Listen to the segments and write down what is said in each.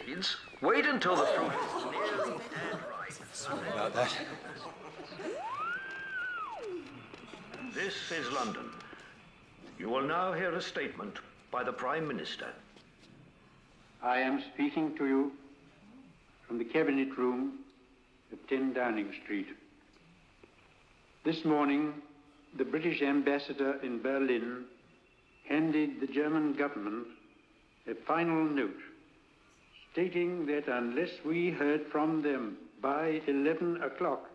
ingredients. Wait until the fruit is nearly dead ripe. Sorry about that. This is London. You will now hear a statement by the Prime Minister. I am speaking to you from the Cabinet Room at 10 Downing Street. This morning, the British ambassador in Berlin handed the German government a final note stating that unless we heard from them by 11 o'clock,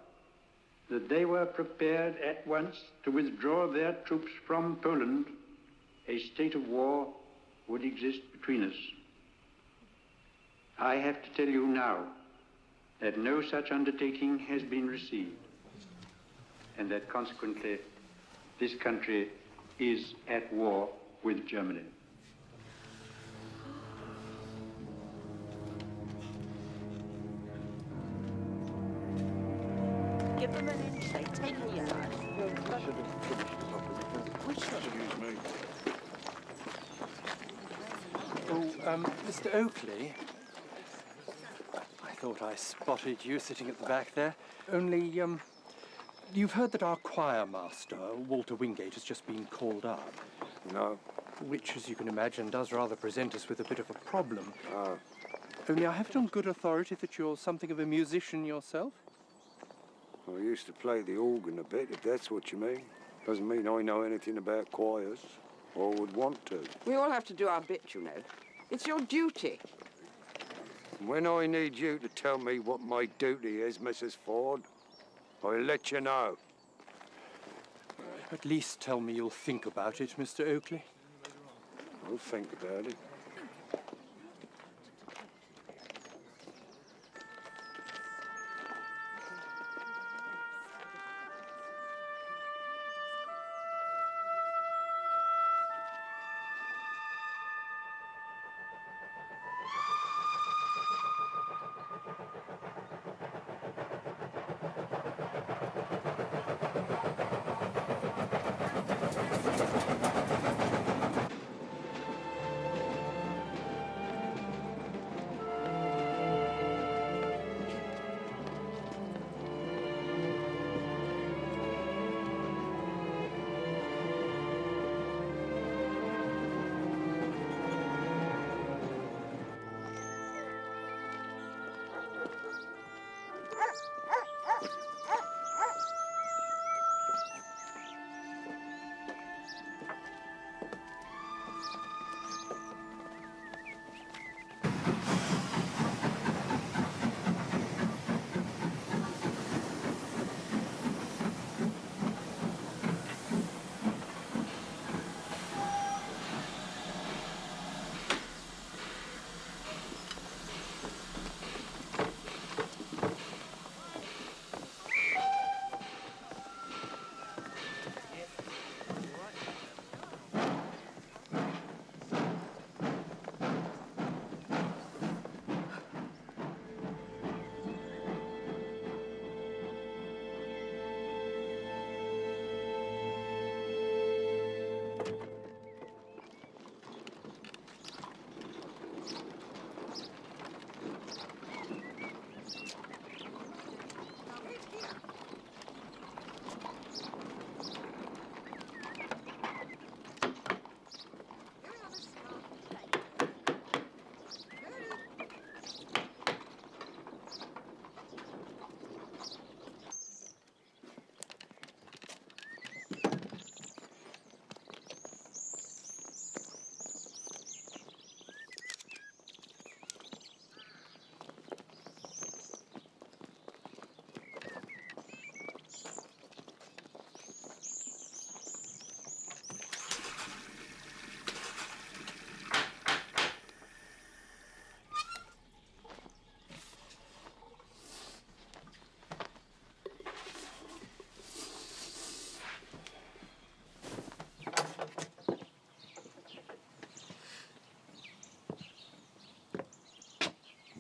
that they were prepared at once to withdraw their troops from Poland, a state of war would exist between us. I have to tell you now that no such undertaking has been received, and that consequently this country is at war with Germany. Give them an inch, they take a yard. I should have finished it up. Which excuse me. Oh, Mr. Oakley. I thought I spotted you sitting at the back there. Only, you've heard that our choir master, Walter Wingate, has just been called up. No. Which, as you can imagine, does rather present us with a bit of a problem. Ah. Only I have it on good authority that you're something of a musician yourself. I used to play the organ a bit, if that's what you mean. Doesn't mean I know anything about choirs, or would want to. We all have to do our bit, you know. It's your duty. When I need you to tell me what my duty is, Mrs. Ford, I'll let you know. At least tell me you'll think about it, Mr. Oakley. I'll think about it.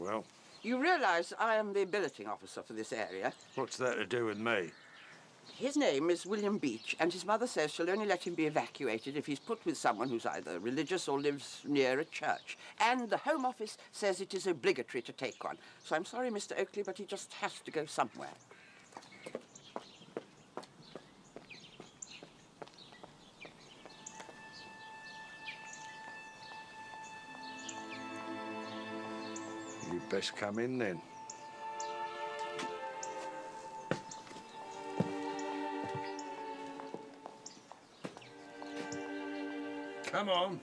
Well, You realise I am the billeting officer for this area? what's that to do with me? His name is William Beach, and his mother says she'll only let him be evacuated if he's put with someone who's either religious or lives near a church. And the Home Office says it is obligatory to take one. So I'm sorry, Mr. Oakley, but he just has to go somewhere. You'd best come in then. Come on.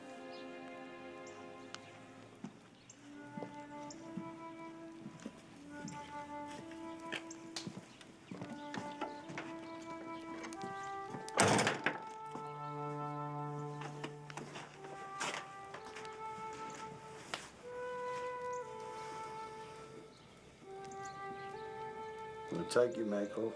We'll take your make off.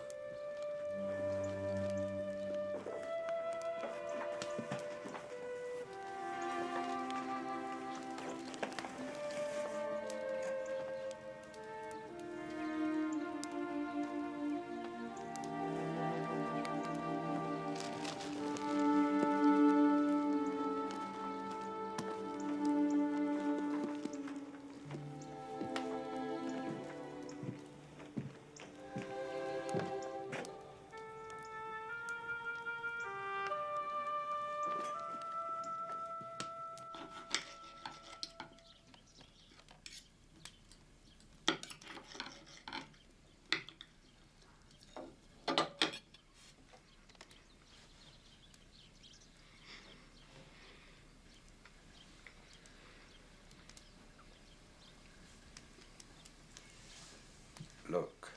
Look,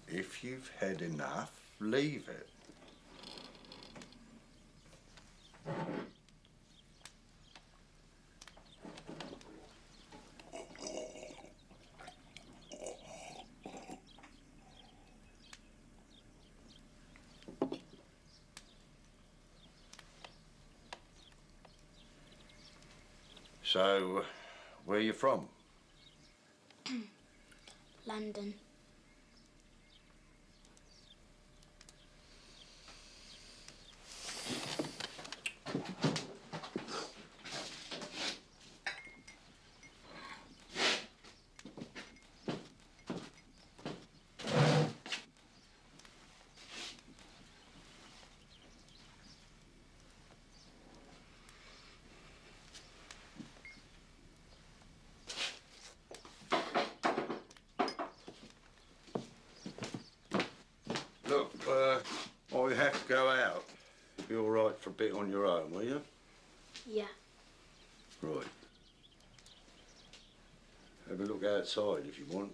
if you've had enough, leave it. So, where you from? London. Look, I have to go out. Be all right for a bit on your own, will you? Yeah. Right. Have a look outside if you want.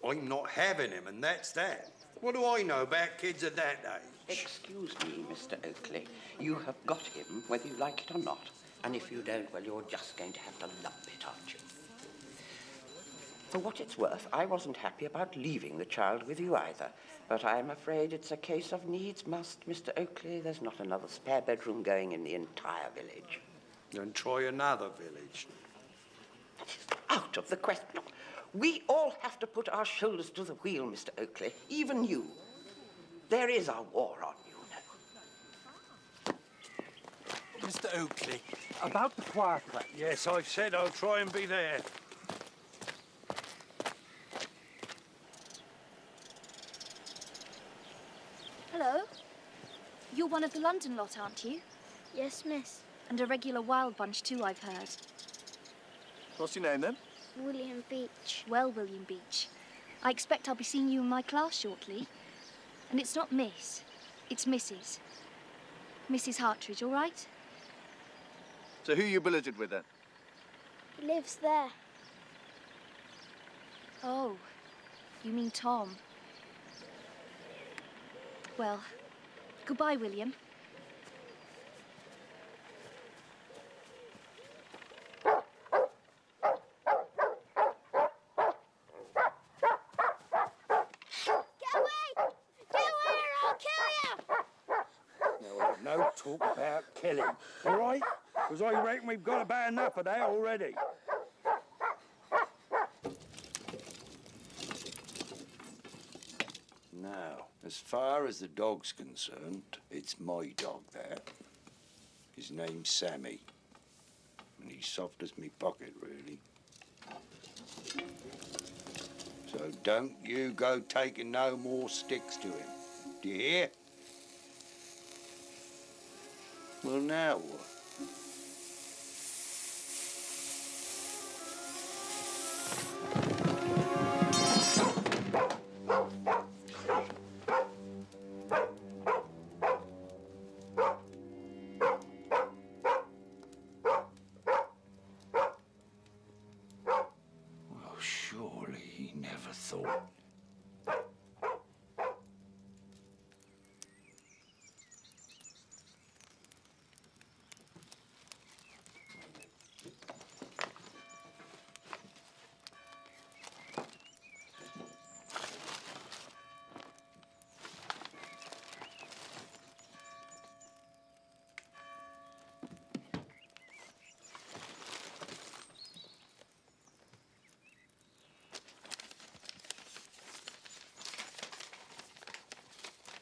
I'm not having him, and that's that. What do I know about kids at that age? Excuse me, Mr. Oakley. You have got him, whether you like it or not. And if you don't, well, you're just going to have to lump it, aren't you? For what it's worth, I wasn't happy about leaving the child with you either. But I'm afraid it's a case of needs must, Mr. Oakley. There's not another spare bedroom going in the entire village. Then try another village. Out of the question. Look, we all have to put our shoulders to the wheel, Mr. Oakley. Even you. There is a war on, you know. Mr. Oakley, about the choir practice. Yes, I've said I'll try and be there. Hello. You're one of the London lot, aren't you? Yes, miss. And a regular wild bunch too, I've heard. What's your name, then? William Beach. Well, William Beach, I expect I'll be seeing you in my class shortly. And it's not Miss, it's Mrs. Mrs. Hartridge, all right? So who you billeted with, then? He lives there. Oh, you mean Tom. Well, goodbye, William. No talk about killing, all right? Because I reckon we've got about enough of that already. Now, as far as the dog's concerned, it's my dog, that. His name's Sammy. And he's soft as me pocket, really. So don't you go taking no more sticks to him. Do you hear? Well, now what? Well, surely he never thought.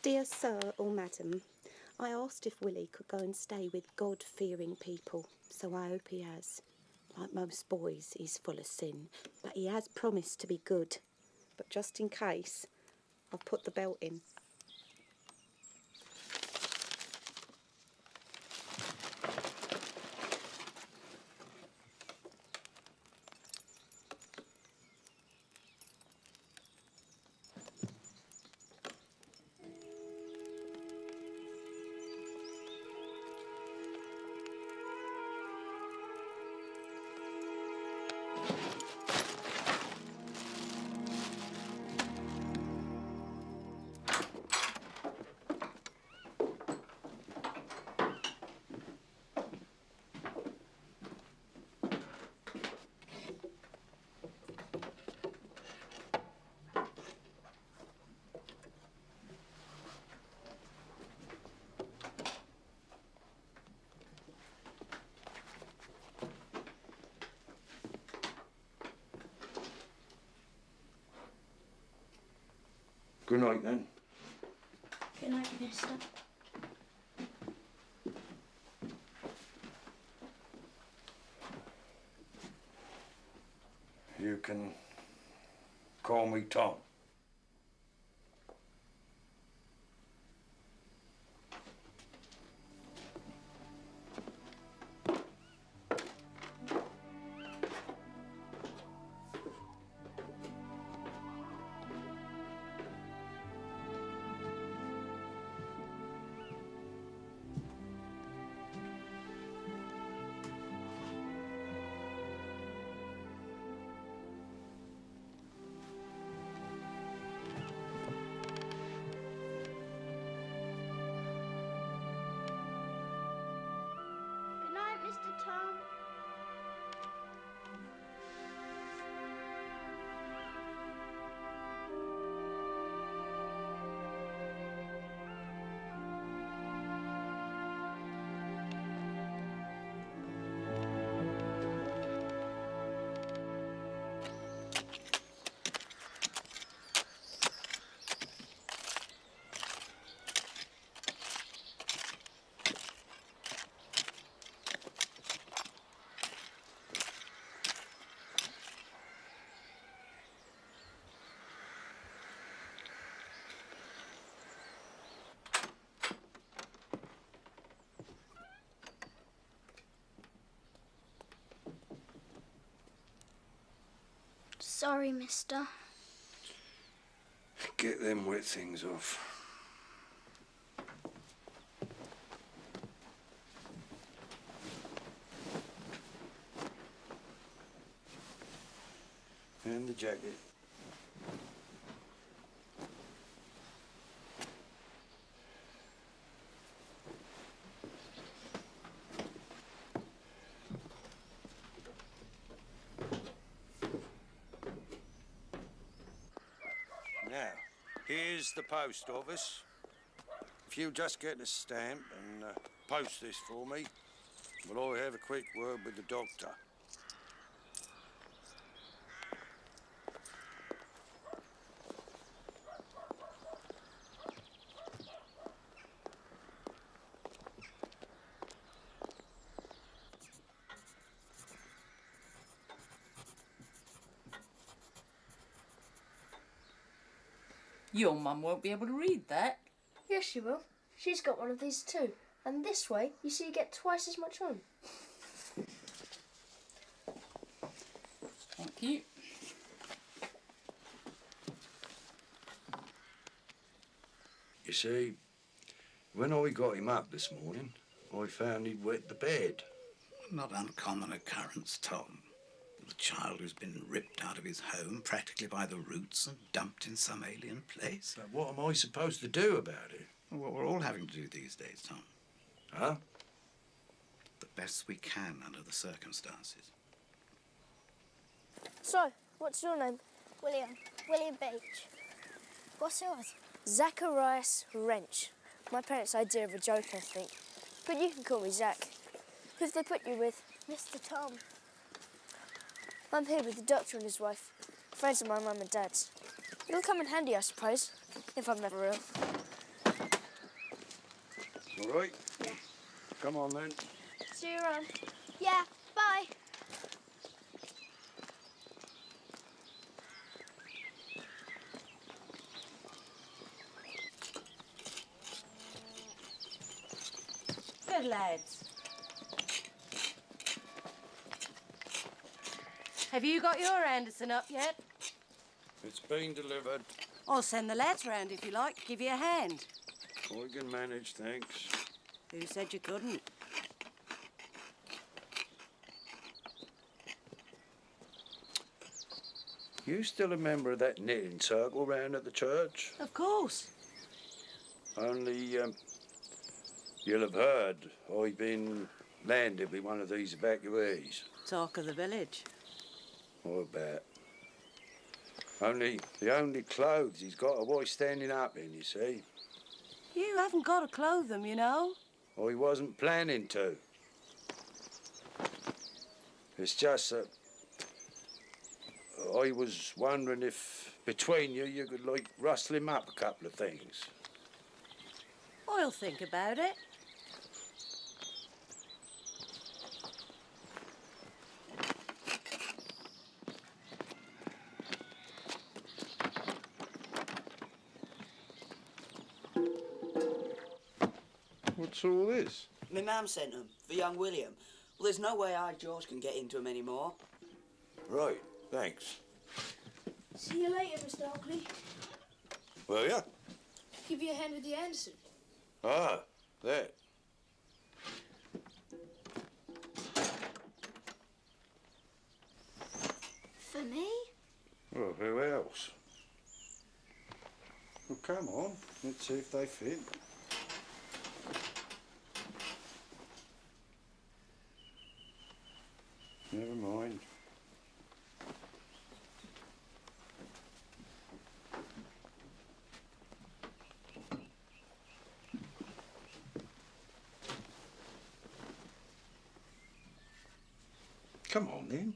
Dear Sir or Madam, I asked if Willie could go and stay with God-fearing people, so I hope he has. Like most boys, he's full of sin, but he has promised to be good. But just in case, I've put the belt in. Good night, then. Good night, mister. You can call me Tom. Sorry, mister. Get them wet things off. And the jacket. Now, here's the post office. If you just get a stamp and post this for me, will I have a quick word with the doctor? Your mum won't be able to read that. Yes, she will. She's got one of these too. And this way, you see, you get twice as much on. Thank you. You see, when I got him up this morning, I found he'd wet the bed. Not uncommon occurrence, Tom. The child who's been ripped out of his home practically by the roots and dumped in some alien place. But what am I supposed to do about it? What we're all having to do these days, Tom. Huh? The best we can under the circumstances. So, what's your name? William. William Beach. What's yours? Zacharias Wrench. My parents' idea of a joke, I think. But you can call me Zach. Who've they put you with? Mr. Tom. I'm here with the doctor and his wife. Friends of my mum and dad's. It'll come in handy, I suppose, if I'm never ill. All right? Yeah. Come on, then. See you around. Yeah, bye. Good lads. Have you got your Anderson up yet? It's been delivered. I'll send the lads round if you like, give you a hand. I can manage, thanks. Who said you couldn't? You still a member of that knitting circle round at the church? Of course. Only, you'll have heard I've been landed with one of these evacuees. Talk of the village. I bet. Only the only clothes he's got are what he's standing up in, you see. You haven't got to clothe them, you know. Or he wasn't planning to. It's just that I was wondering if between you could, like, rustle him up a couple of things. I'll think about it. What's all this? My mum sent them for young William. Well, there's no way I, George, can get into them anymore. Right, thanks. See you later, Mr. Oakley. Will ya? Give you a hand with the Anderson. Ah, that. For me? Well, who else? Well, come on. Let's see if they fit. Never mind. Come on, then.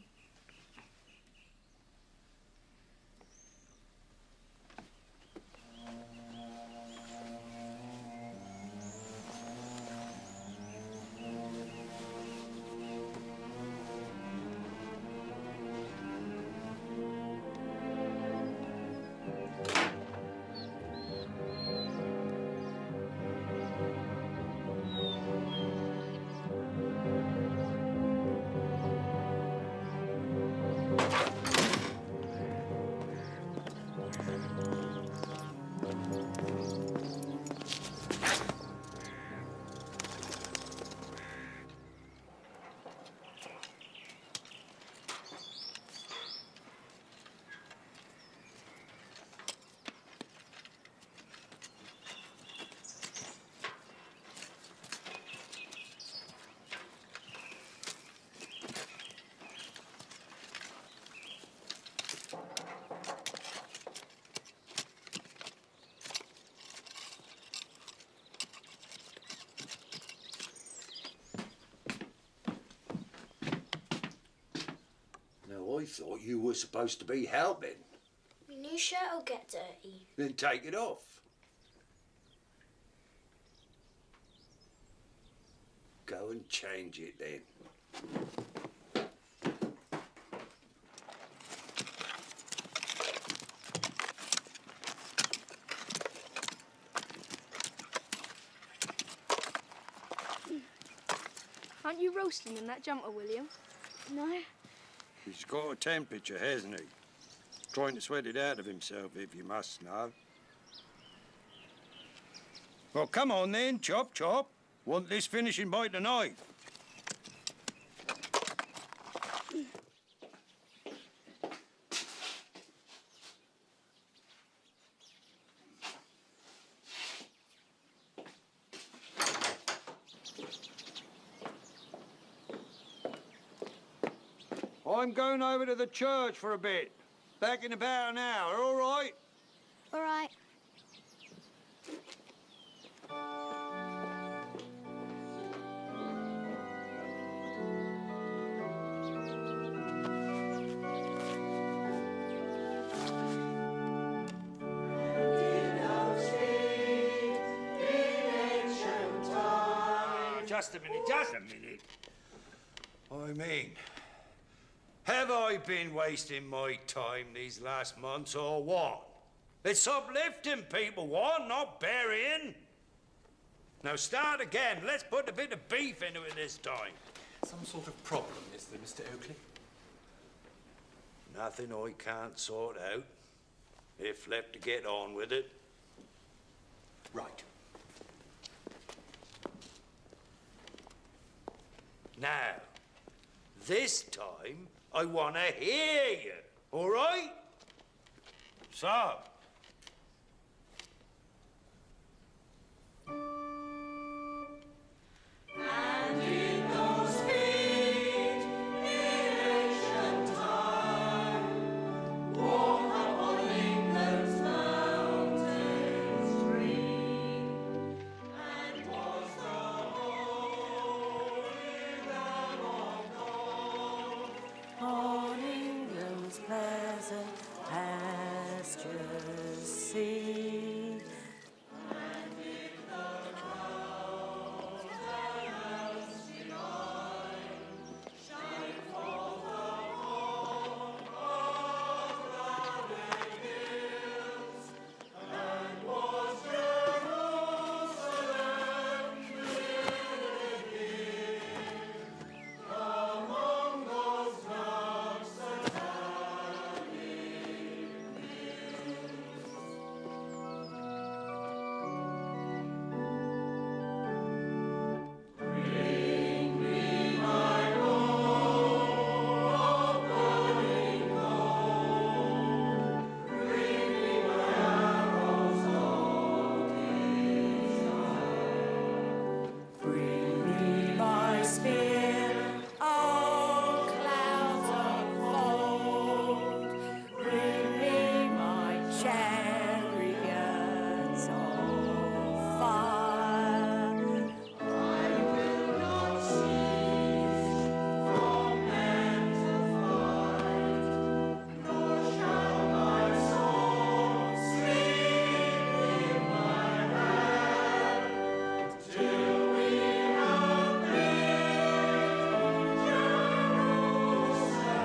thought you were supposed to be helping. My new shirt will get dirty. Then take it off. Go and change it then. Aren't you roasting in that jumper, William? No. He's got a temperature, hasn't he? Trying to sweat it out of himself, if you must know. Well, come on then, chop, chop. Want this finishing by tonight? I'm going over to the church for a bit. Back in about an hour, all right? All right. Just a minute, just a minute. I mean, have I been wasting my time these last months or what? It's uplifting people, what, not burying. Now start again. Let's put a bit of beef into it this time. Some sort of problem, is there, Mr. Oakley? Nothing I can't sort out, if left to get on with it. Right. Now, this time, I want to hear you, all right? So. And in those sweet election time, walk upon England's mountains green, and was the holy Lamb of God on England's pleasant pastures seen. And in the clouds behind, shine forth the morn of gladdened hills, and was Jerusalem builded here among those flocks that bring me my bow of burning gold, bring me my arrows of desire, bring me my spear of clouds of fold, bring me my chariots of fire. I will not cease from hand to fight, nor shall my sword sleep in my hand, till we have built Jerusalem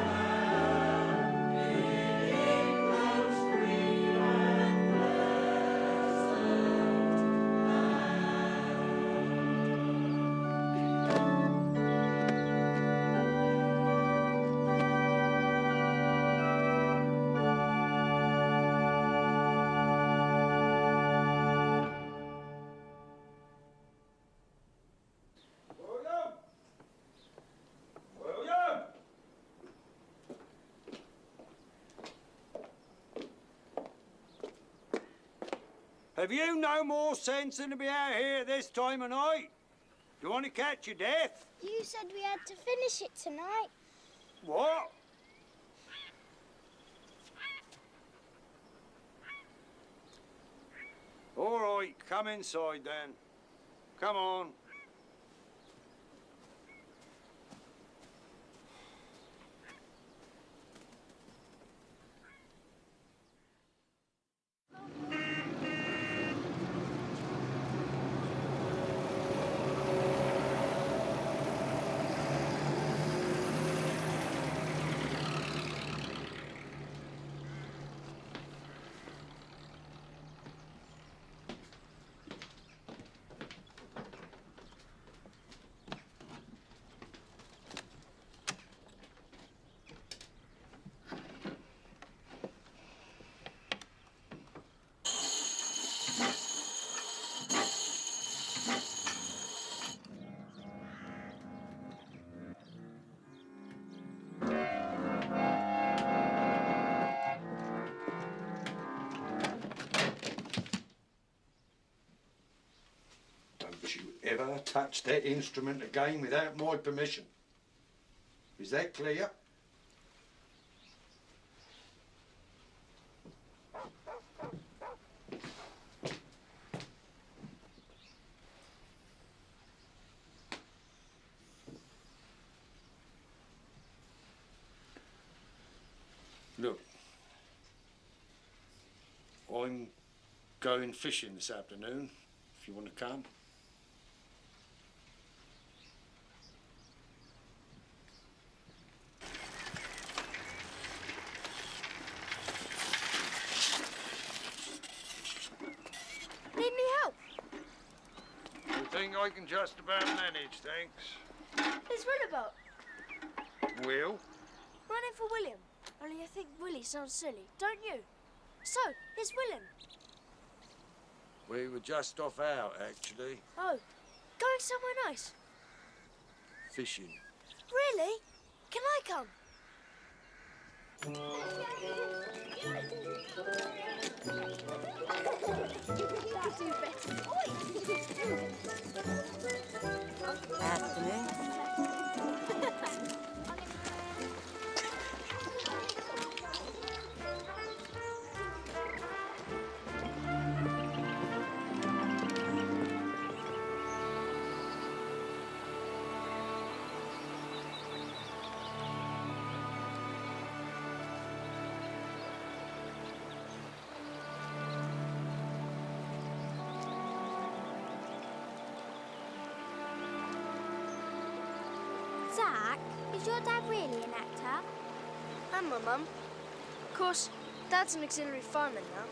in England's free and William! William! Have you no more sense than to be out here this time of night? Do you want to catch your death? You said we had to finish it tonight. What? All right, come inside then. Come on. ever touch that instrument again without my permission. Is that clear? Look, I'm going fishing this afternoon, if you want to come. Need any help? I think I can just about manage, thanks. It's Will about. Will? Running for William. Only I think Willie sounds silly, don't you? So, here's William. We were just off out, actually. Oh, going somewhere nice? Fishing. Really? Can I come? Afternoon. Zach, is your dad really an actor? And my mum. Of course, Dad's an auxiliary fireman now.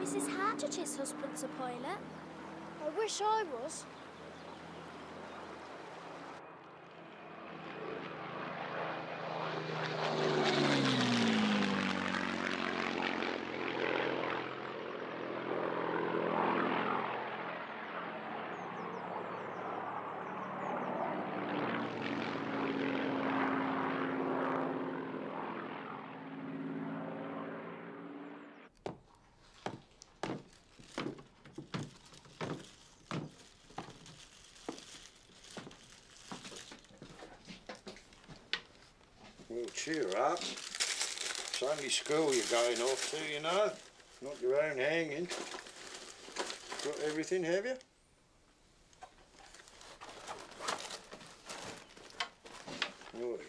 Mrs. Hartridge's husband's a pilot. I wish I was. Well, cheer up. It's only school you're going off to, you know. Not your own hanging. Got everything, have you? Right.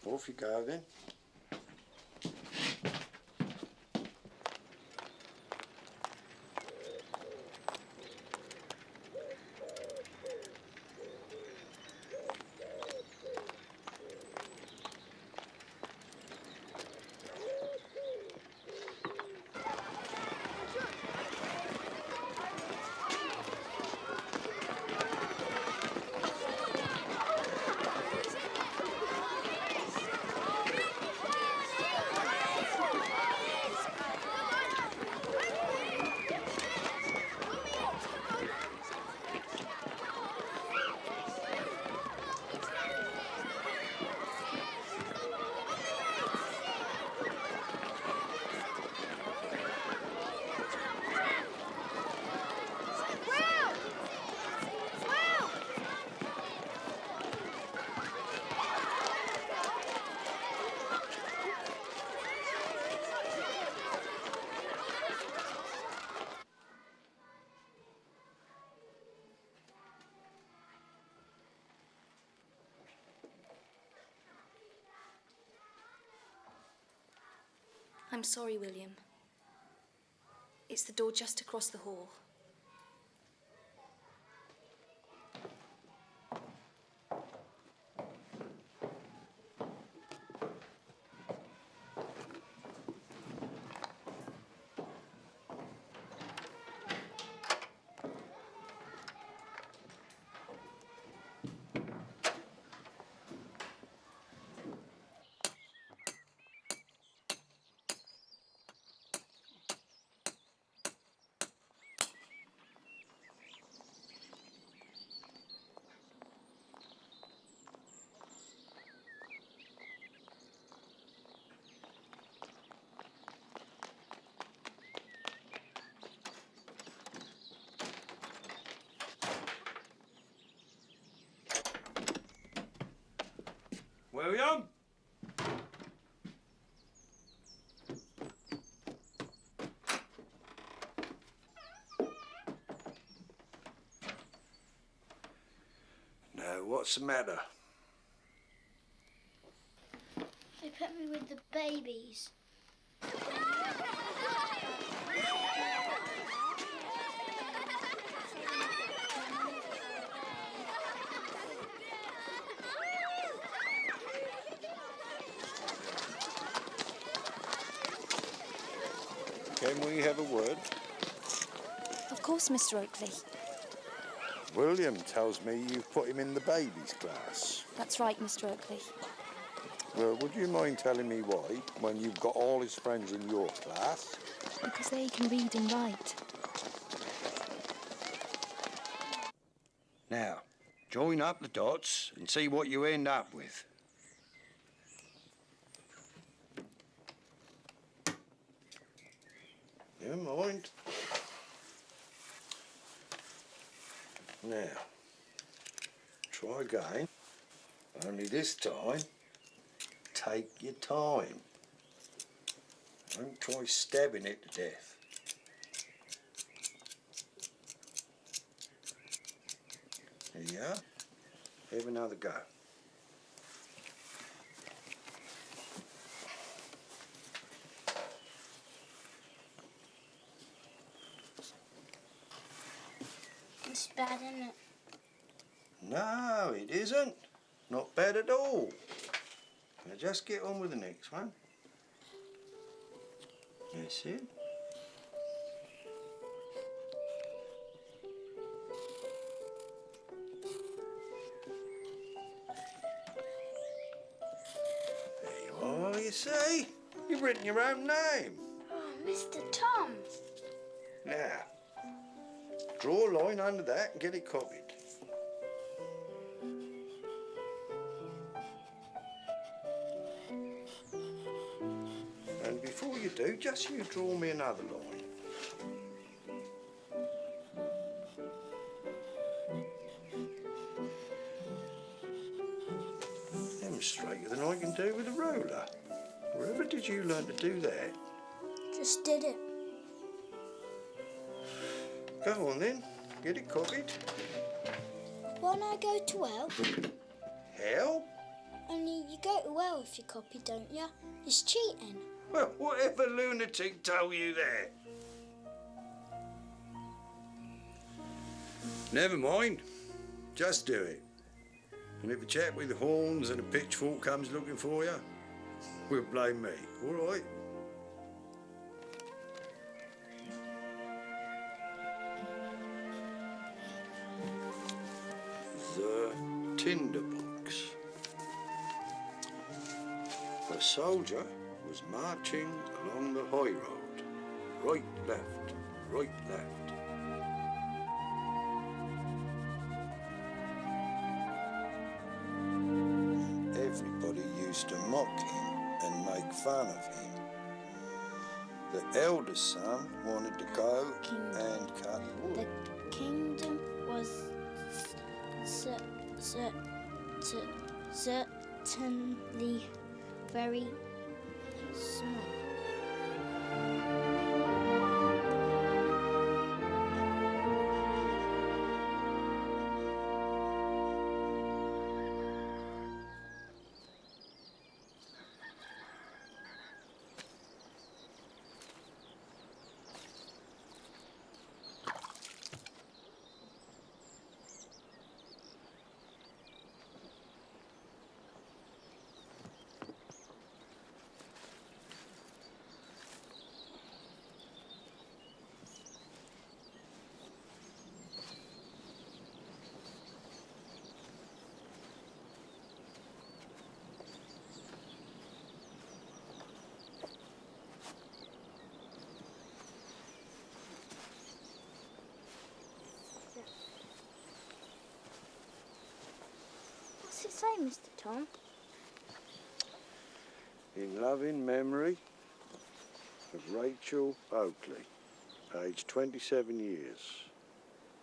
Off you go then. I'm sorry, William. It's the door just across the hall. William? Now, what's the matter? They put me with the babies. Can we have a word? Of course, Mr. Oakley. William tells me you've put him in the babies class. That's right, Mr. Oakley. Well, would you mind telling me why, when you've got all his friends in your class? Because they can read and write. Now, join up the dots and see what you end up with. Never mind. Now, try again. Only this time, take your time. Don't try stabbing it to death. There you are. Have another go. It's bad, isn't it? No, it isn't. Not bad at all. Now just get on with the next one. That's it. There you are, you see? You've written your own name. Oh, Mr. Tom. Now, draw a line under that and get it copied. And before you do, just you draw me another line. Them straighter than I can do with a ruler. Wherever did you learn to do that? Just did it. Go on then, get it copied. Won't I go to hell? Hell? Only you go to hell if you copy, don't you? It's cheating. Well, whatever lunatic told you that? Never mind. Just do it. And if a chap with horns and a pitchfork comes looking for you, we'll blame me, all right? The tinderbox. A soldier was marching along the high road. Right, left, right, left. Everybody used to mock him and make fun of him. The eldest son wanted to go and cut wood. The kingdom was certainly very small. What's it say, Mr. Tom? In loving memory of Rachel Oakley, aged 27 years,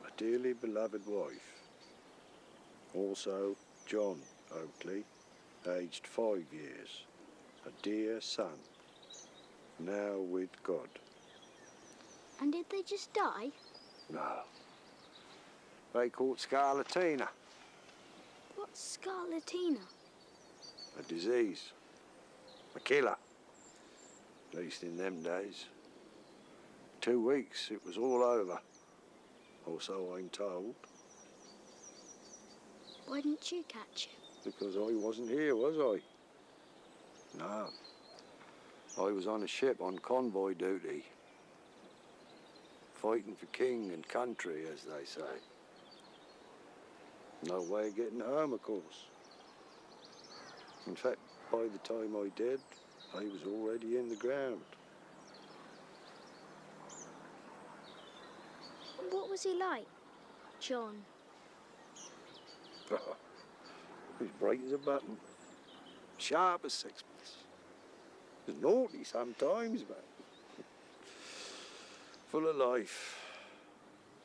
a dearly beloved wife. Also John Oakley, aged 5 years, a dear son, now with God. And did they just die? No. They caught scarlatina, What's scarlatina? a disease, a killer, at least in them days. 2 weeks, it was all over, or so I'm told, Why didn't you catch it? because I wasn't here, was I? No. I was on a ship on convoy duty, fighting for king and country, as they say. No way of getting home, of course. In fact, by the time I did, I was already in the ground. What was he like, John? He's bright as a button, sharp as sixpence. He's naughty sometimes, but full of life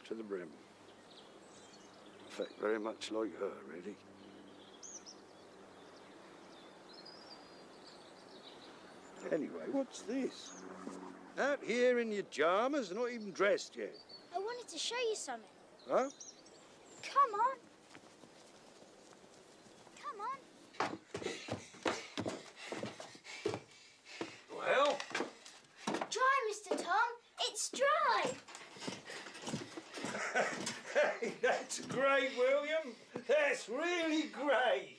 to the brim. In fact, very much like her, really. Anyway, what's this? Out here in your pyjamas, not even dressed yet. I wanted to show you something. Huh? Come on. Come on. Well? Dry, Mr. Tom. It's dry. Hey, that's great, William. That's really great.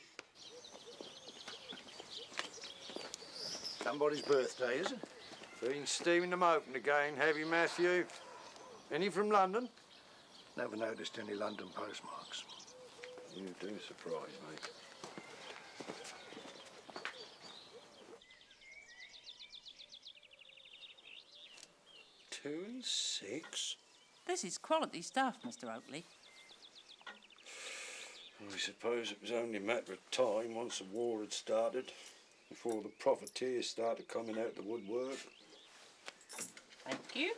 Somebody's birthday, is it? Been steaming them open again, have you, Matthew? Any from London? Never noticed any London postmarks. You do surprise me. Two and 6? This is quality stuff, Mr. Oakley. I suppose it was only a matter of time once the war had started, before the profiteers started coming out the woodwork. Thank you.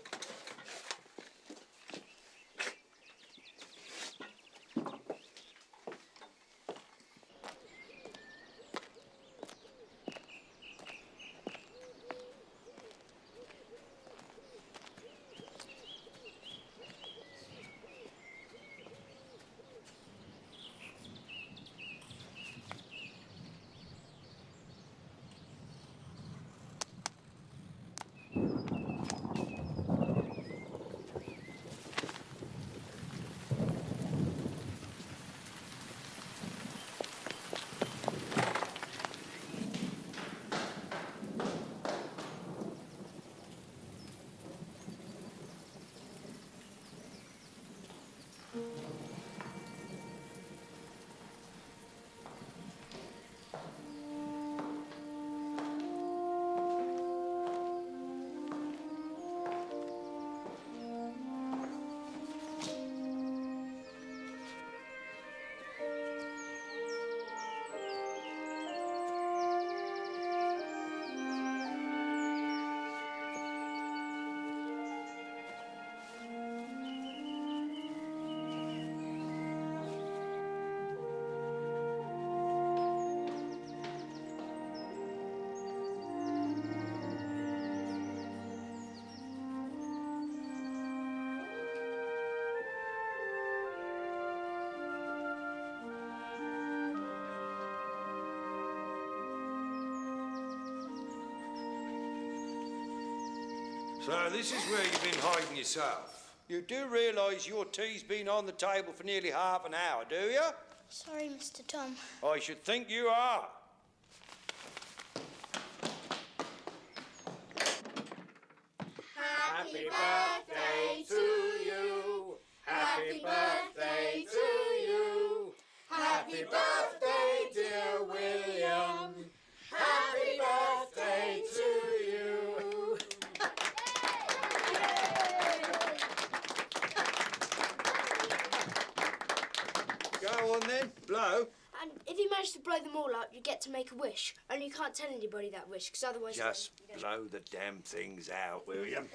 So this is where you've been hiding yourself. You do realise your tea's been on the table for nearly half an hour, do you? Sorry, Mr. Tom. I should think you are. Happy birthday to you. Happy birthday to you. Happy birthday, dear William. Happy birthday to you. Go on then, blow. And if you manage to blow them all up, you get to make a wish. Only you can't tell anybody that wish, because otherwise... Just blow the damn things out, William.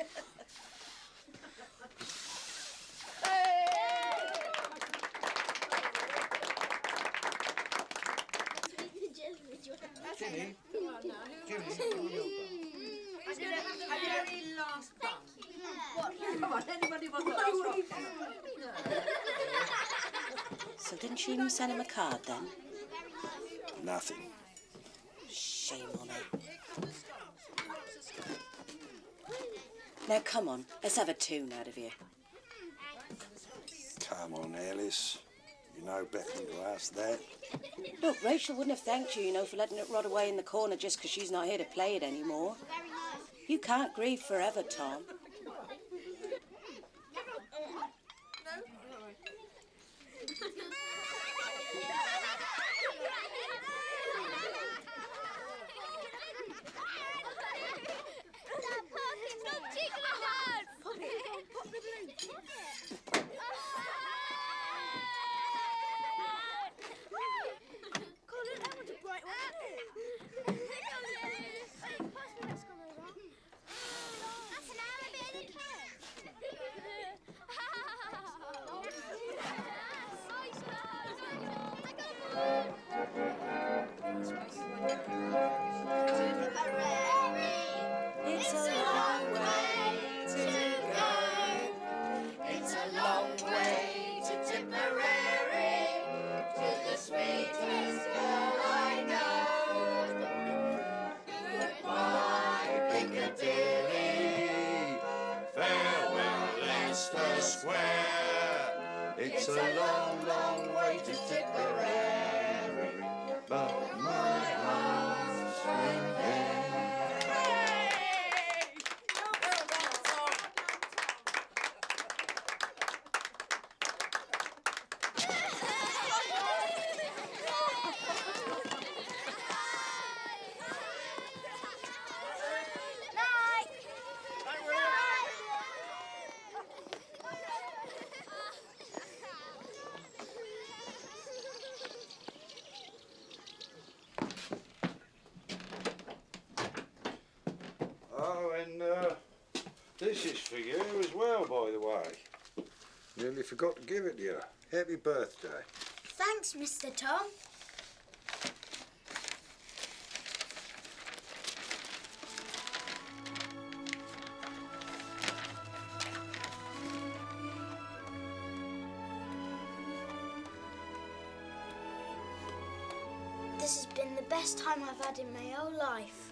Just So didn't she even send him a card then? Nothing. Shame on her. Now, come on, let's have a tune out of you. Come on, Alice. You know better than to ask that. Look, Rachel wouldn't have thanked you, for letting it rot away in the corner just because she's not here to play it anymore. You can't grieve forever, Tom. It's a long way to go. It's a long way to Tipperary, to the sweetest girl I know. Goodbye, Piccadilly. Farewell, Leicester Square. It's a long, long way to Tipperary, but my heart's been there. Oh, and this is for you as well, by the way. Nearly forgot to give it to you. Happy birthday. Thanks, Mr. Tom. This has been the best time I've had in my whole life.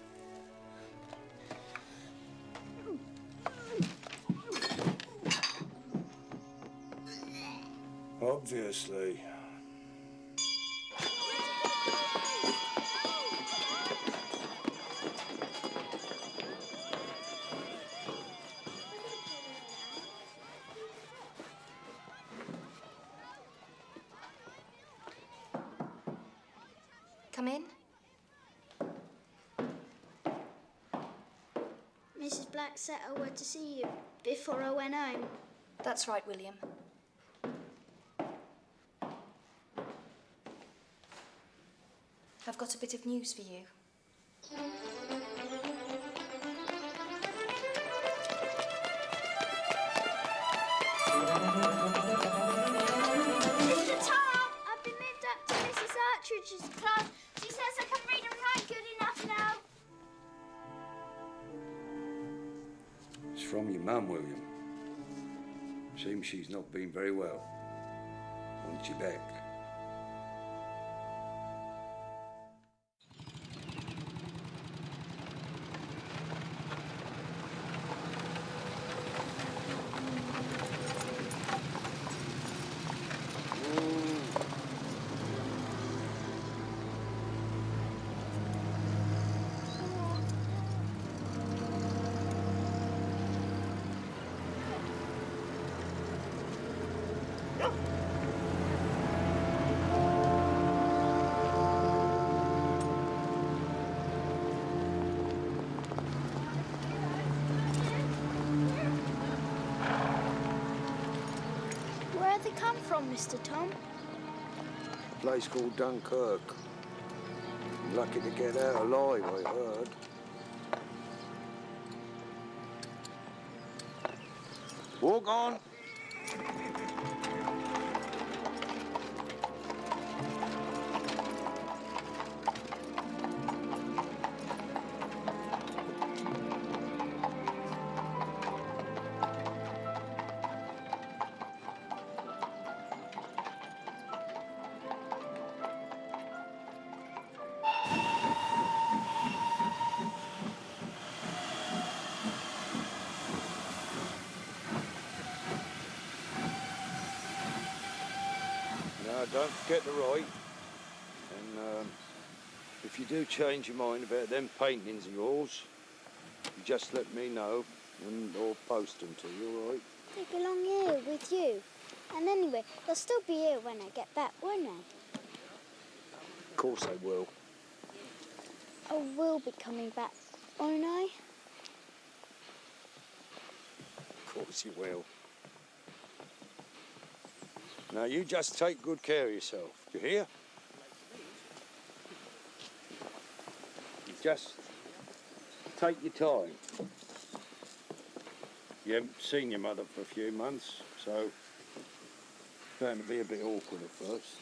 Obviously. Come in. Mrs. Black said I were to see you before I went home. That's right, William. I've got a bit of news for you. Mr. Tom, I've been moved up to Mrs. Artridge's class. She says I can read and write good enough now. It's from your mum, William. Seems she's not been very well. Wants you back. Where'd they come from, Mr. Tom? A place called Dunkirk. Lucky to get out alive, I heard. Walk on. don't forget to write. And if you do change your mind about them paintings of yours, you just let me know and I'll post them to you, all right? They belong here with you. And anyway, they'll still be here when I get back, won't they? Of course they will. I will be coming back, won't I? Of course you will. Now you just take good care of yourself, do you hear? You just take your time. You haven't seen your mother for a few months, so it's going to be a bit awkward at first.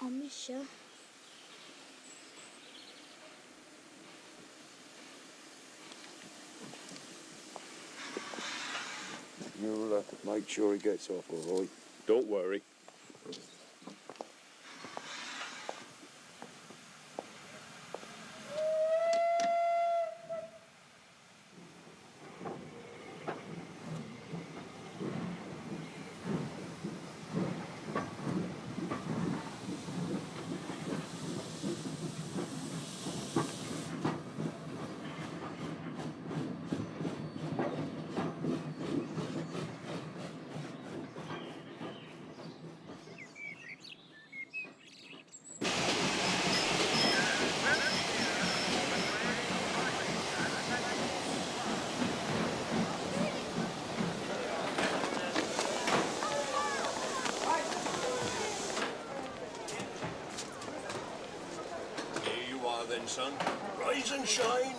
I'll miss you. You'll make sure he gets off all right. Don't worry. Then, son. Rise and shine.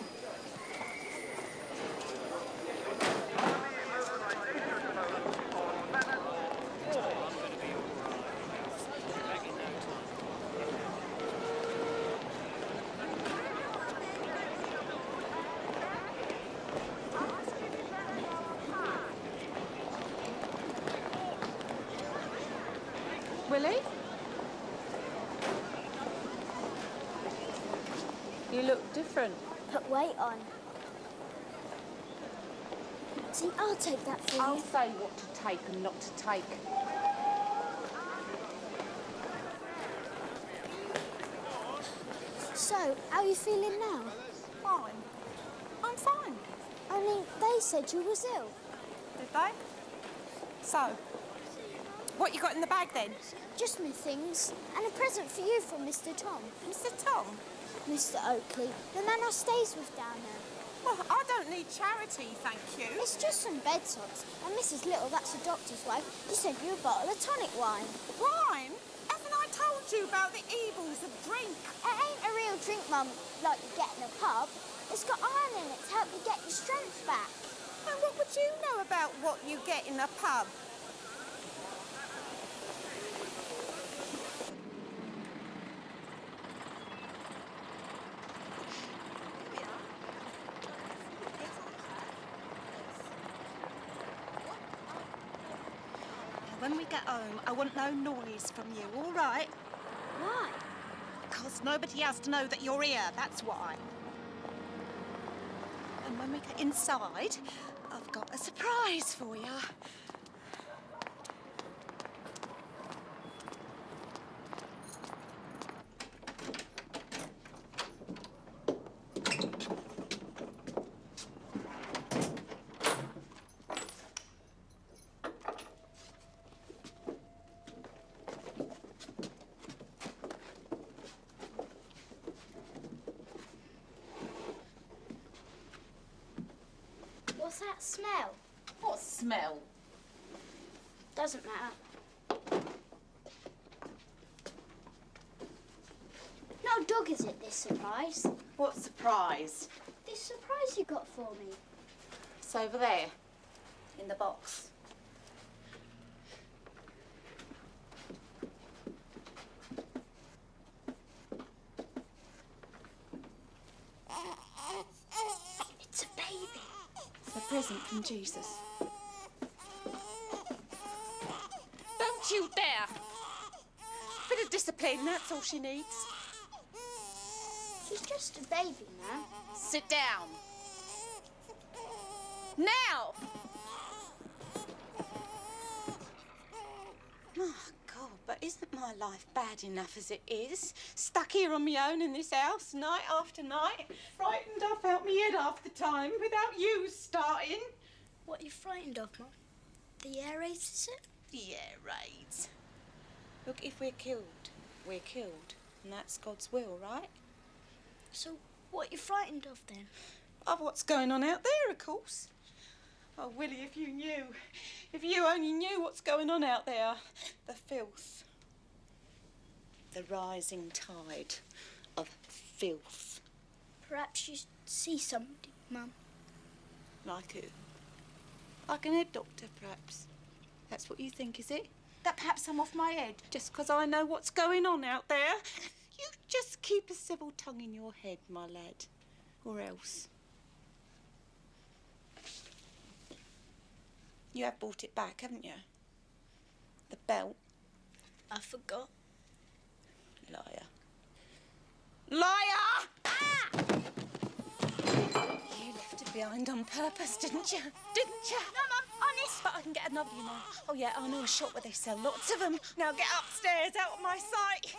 Willie? You look different. Put weight on. See, I'll take that for I'll you. say what to take and not to take. So, how are you feeling now? Fine. I'm fine. Only they said you was ill. Did they? So, what you got in the bag then? Just my things. And a present for you from Mr. Tom. Mr. Tom? Mr. Oakley, the man I stays with down there. Well, I don't need charity, thank you. It's just some bed socks. And Mrs. Little, that's the doctor's wife, she sent you a bottle of tonic wine. Wine? Haven't I told you about the evils of drink? It ain't a real drink, Mum, like you get in a pub. It's got iron in it to help you get your strength back. And what would you know about what you get in a pub? When we get home, I want no noise from you, all right? Why? Because nobody has to know that you're here, that's why. And when we get inside, I've got a surprise for you. What's that smell? What smell? Doesn't matter. No dog, is it, this surprise? What surprise? This surprise you got for me. It's over there, in the box. It's a baby. It's a present from Jesus. Don't you dare! Bit of discipline, that's all she needs. She's just a baby now. Sit down. Now! Oh, God, but isn't my life bad enough as it is? Stuck here on my own in this house, night after night, frightened off out my head half the time, without you starting. What are you frightened of, Mum? The air raids, is it? The air raids. Look, if we're killed, we're killed. And that's God's will, right? So, what are you frightened of, then? Of what's going on out there, of course. Oh, Willie, if you knew. If you only knew what's going on out there. The filth. The rising tide of filth. Perhaps you see somebody, Mum. Like who? Like an head doctor, perhaps. That's what you think, is it? That perhaps I'm off my head just 'cause I know what's going on out there? You just keep a civil tongue in your head, my lad. Or else. You have brought it back, haven't you? The belt. I forgot. Liar. Liar! Ah! You left it behind on purpose, didn't you? Didn't you? No, Mum, honest. But I can get another, you know. Oh, yeah, I know a shop where they sell lots of them. Now get upstairs, out of my sight.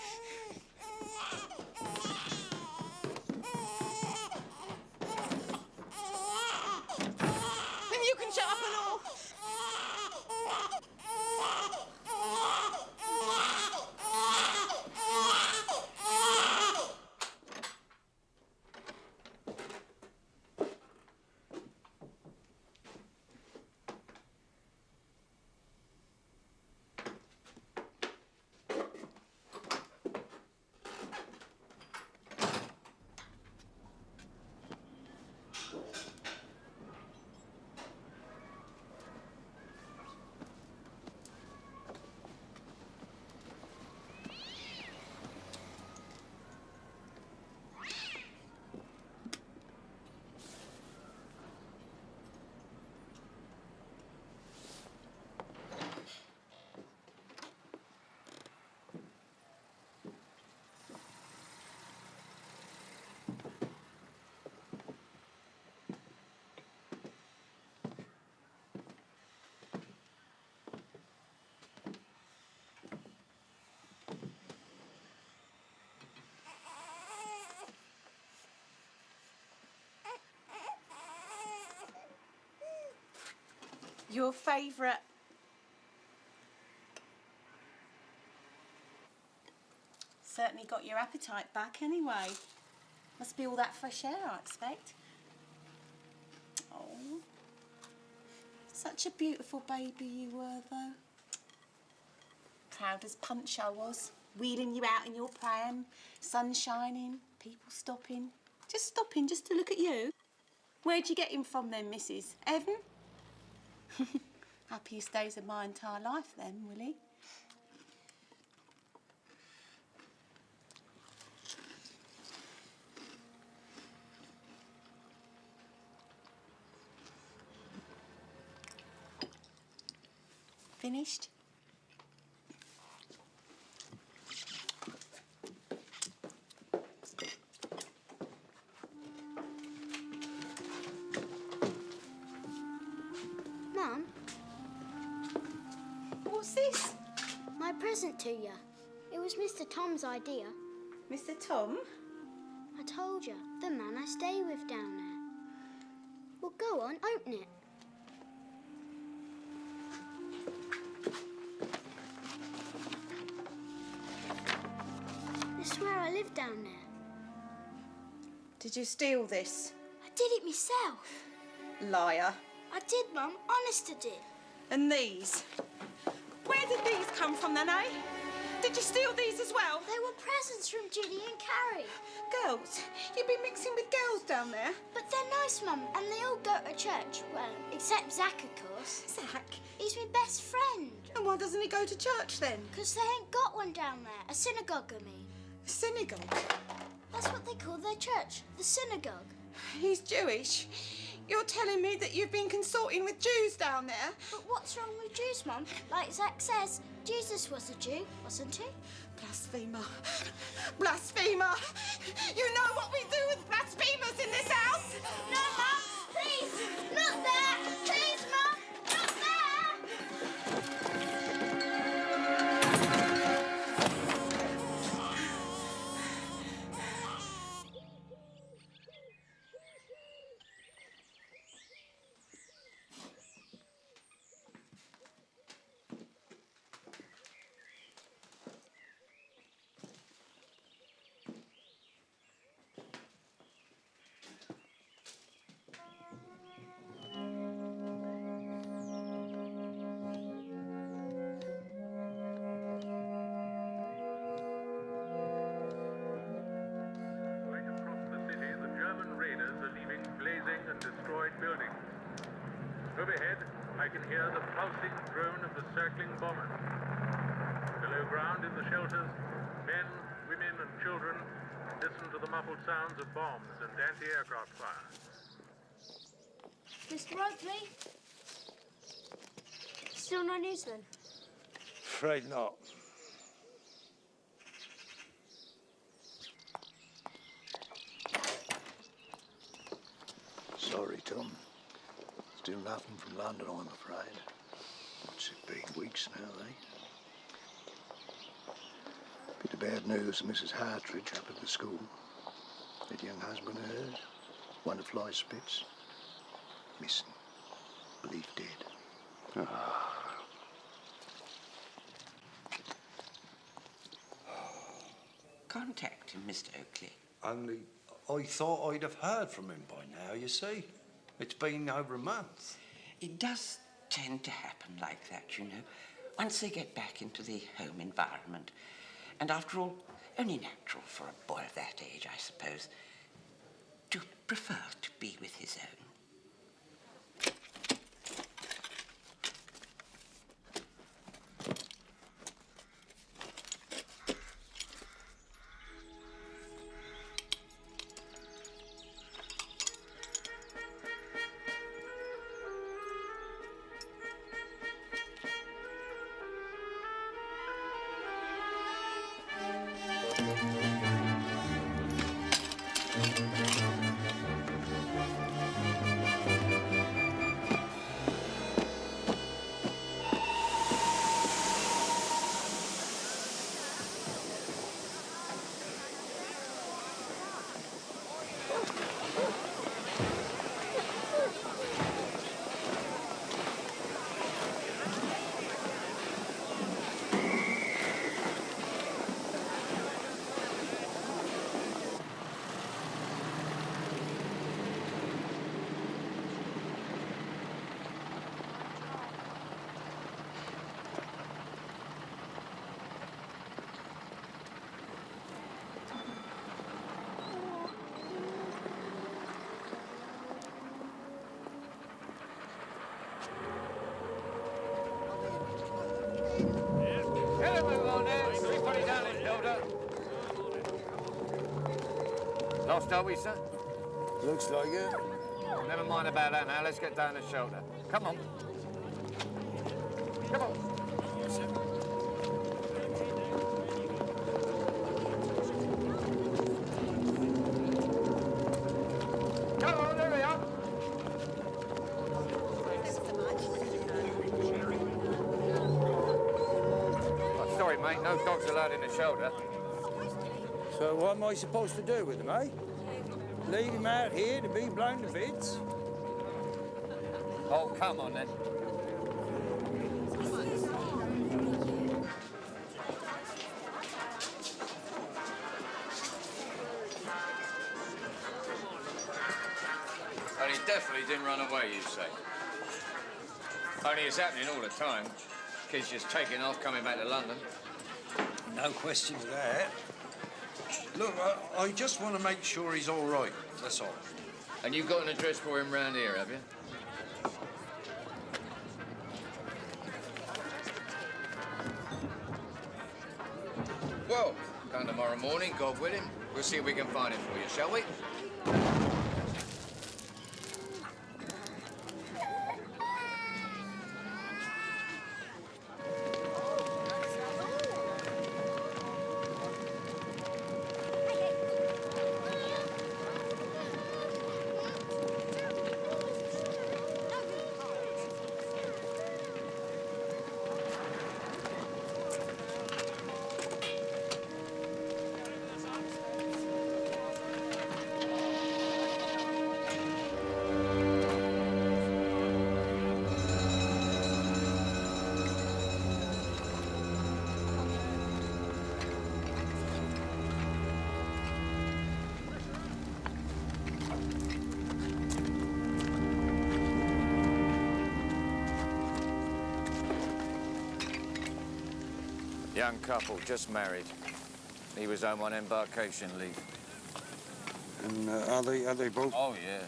And you can shut up and all. Your favourite. Certainly got your appetite back anyway. Must be all that fresh air, I expect. Oh. Such a beautiful baby you were, though. Proud as punch I was. Wheeling you out in your pram, sun shining, people stopping. Just stopping just to look at you. Where'd you get him from then, Mrs. Evan? Happiest days of my entire life then, Willie. Finished? Mum? What's this? My present to you. It was Mr. Tom's idea. Mr. Tom? I told you, the man I stay with down there. Well, go on, open it. This is where I live down there. Did you steal this? I did it myself. Liar. I did, Mum. Honest I did. And these? Where did these come from then, eh? Did you steal these as well? They were presents from Ginny and Carrie. Girls? You've been mixing with girls down there? But they're nice, Mum, and they all go to church. Well, except Zach, of course. Zach? He's my best friend. And why doesn't he go to church then? Because they ain't got one down there. A synagogue, I mean. A synagogue? That's what they call their church, the synagogue. He's Jewish. You're telling me that you've been consorting with Jews down there? But what's wrong with Jews, Mum? Like Zach says, Jesus was a Jew, wasn't he? Blasphemer. Blasphemer. You know what we do with blasphemers in this house? No, Mum, please, not that! white buildings. Overhead, I can hear the pulsing drone of the circling bombers. Below ground in the shelters, men, women and children listen to the muffled sounds of bombs and anti-aircraft fire. Mr. Oakley? Still no news then? Afraid not. Sorry, Tom. Still nothing from London, I'm afraid. What's it been? Weeks now, eh? Bit of bad news for Mrs. Hartridge up at the school. That young husband of hers, one of Fly Spitz, missing. Believed dead. Contact him, Mr. Oakley. Only I thought I'd have heard from him by now, you see. It's been over a month. It does tend to happen like that, you know, once they get back into the home environment. And after all, only natural for a boy of that age, I suppose, to prefer to be with his own. Lost, are we, sir? Looks like it. Never mind about that now. Let's get down the shoulder. Come on. Come on. Yes, sir. Come on, there we are. Oh, sorry, mate. No dogs allowed in the shoulder. So what am I supposed to do with him, eh? Leave him out here to be blown to bits? Oh, come on, then. Well, he definitely didn't run away, you say? Only it's happening all the time. Kids just taking off, coming back to London. No question of that. Look, I just want to make sure he's all right, that's all. And you've got an address for him round here, have you? Well, come tomorrow morning, God willing. We'll see if we can find him for you, shall we? Young couple, just married. He was home on embarkation leave. And are they both? Oh, yeah.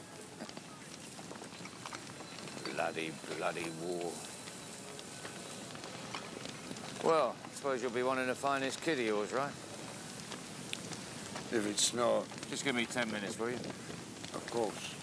Bloody, bloody war. Well, I suppose you'll be wanting to find this kid of yours, right? If it's not... Just give me 10 minutes, will you? Of course.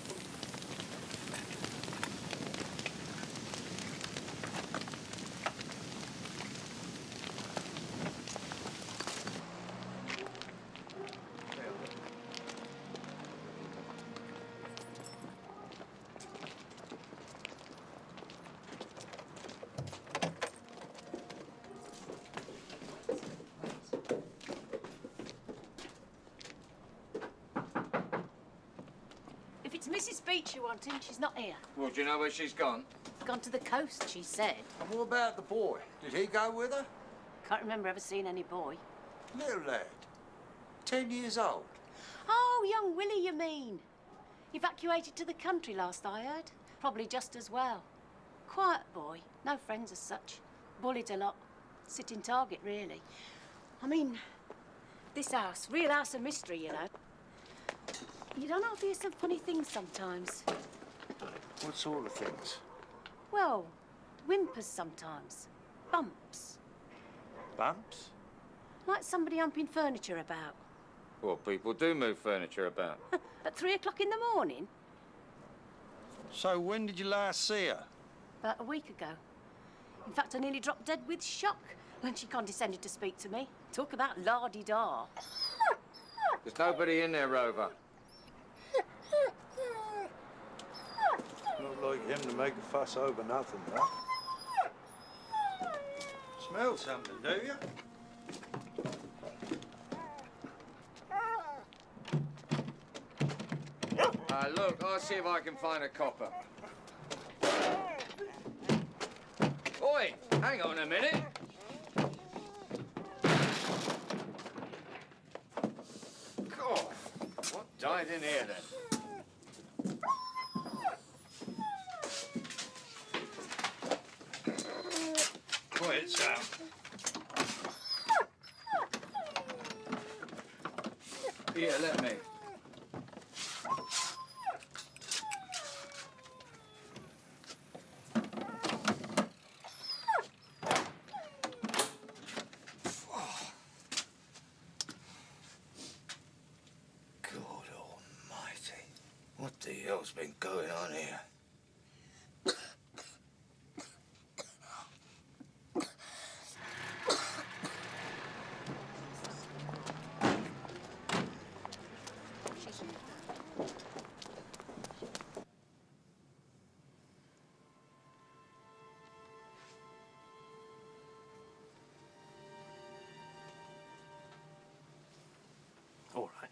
If it's Mrs. Beach you wanting, she's not here. Well, do you know where she's gone? Gone to the coast, she said. And what about the boy? Did he go with her? Can't remember ever seeing any boy. Little lad. 10 years old. Oh, young Willie, you mean? Evacuated to the country last I heard. Probably just as well. Quiet boy, no friends as such. Bullied a lot. Sitting target, really. I mean, this house, real house of mystery, you know. You don't know, hear some funny things sometimes. What sort of things? Well, whimpers sometimes. Bumps. Bumps? Like somebody humping furniture about. Well, people do move furniture about. At 3 o'clock in the morning? So when did you last see her? About a week ago. In fact, I nearly dropped dead with shock when she condescended to speak to me. Talk about la-di-da. There's nobody in there, Rover. Not like him to make a fuss over nothing, though. Smell something, do you? Look, I'll see if I can find a copper. Oi, hang on a minute. God, what died in here then? Quiet, Sam. Here, let me. God almighty. What the hell's been going on here? All right.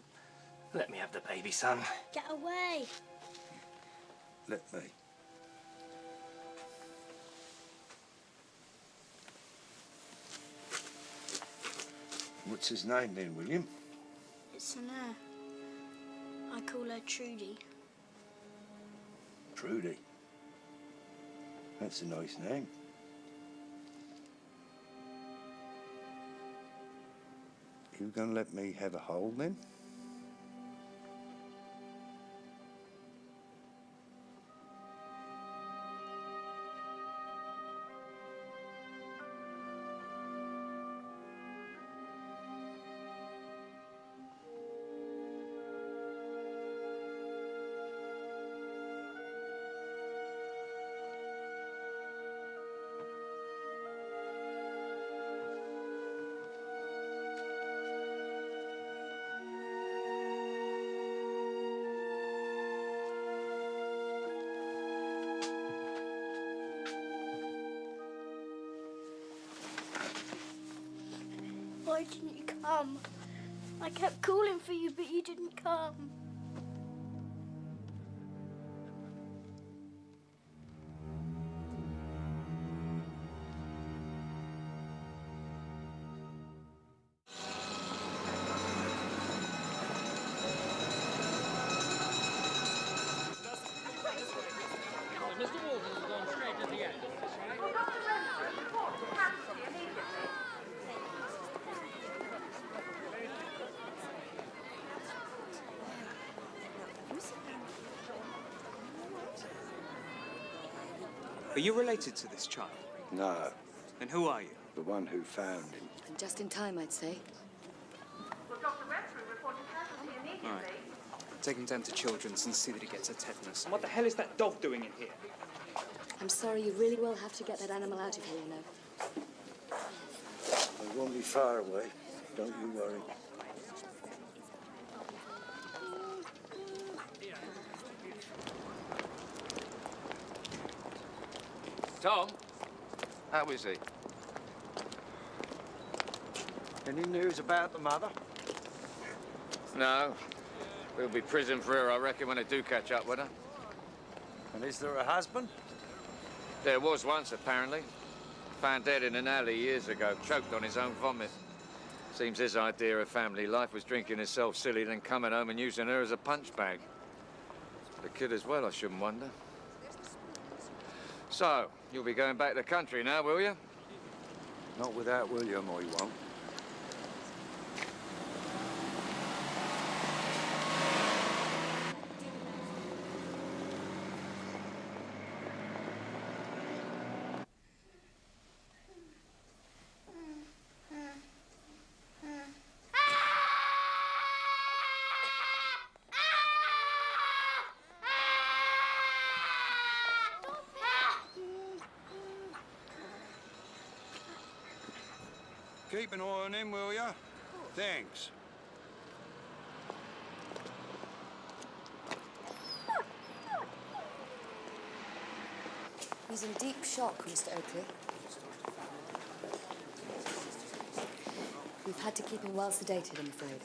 Let me have the baby, son. Get away. Let me. What's his name then, William? It's an I call her Trudy. Trudy. That's a nice name. You gonna let me have a hold then? Why didn't you come? I kept calling for you, but you didn't come. Mr. Walton's gone straight to the end. Are you related to this child? No, And who are you? the one who found him. Just in time, I'd say. All right. Take him down to Children's and see that he gets a tetanus. And what the hell is that dog doing in here? I'm sorry, you really will have to get that animal out of here, you know. It won't be far away. Don't you worry. Tom, how is he? Any news about the mother? No. We'll be prison for her, I reckon, when they do catch up with her. And is there a husband? There was once, apparently. Found dead in an alley years ago, choked on his own vomit. Seems his idea of family life was drinking himself silly, then coming home and using her as a punch bag. The kid as well, I shouldn't wonder. So, you'll be going back to the country now, will you? Not without William, I won't. Keep an eye on him, will ya? Thanks. He's in deep shock, Mr. Oakley. We've had to keep him well sedated, I'm afraid.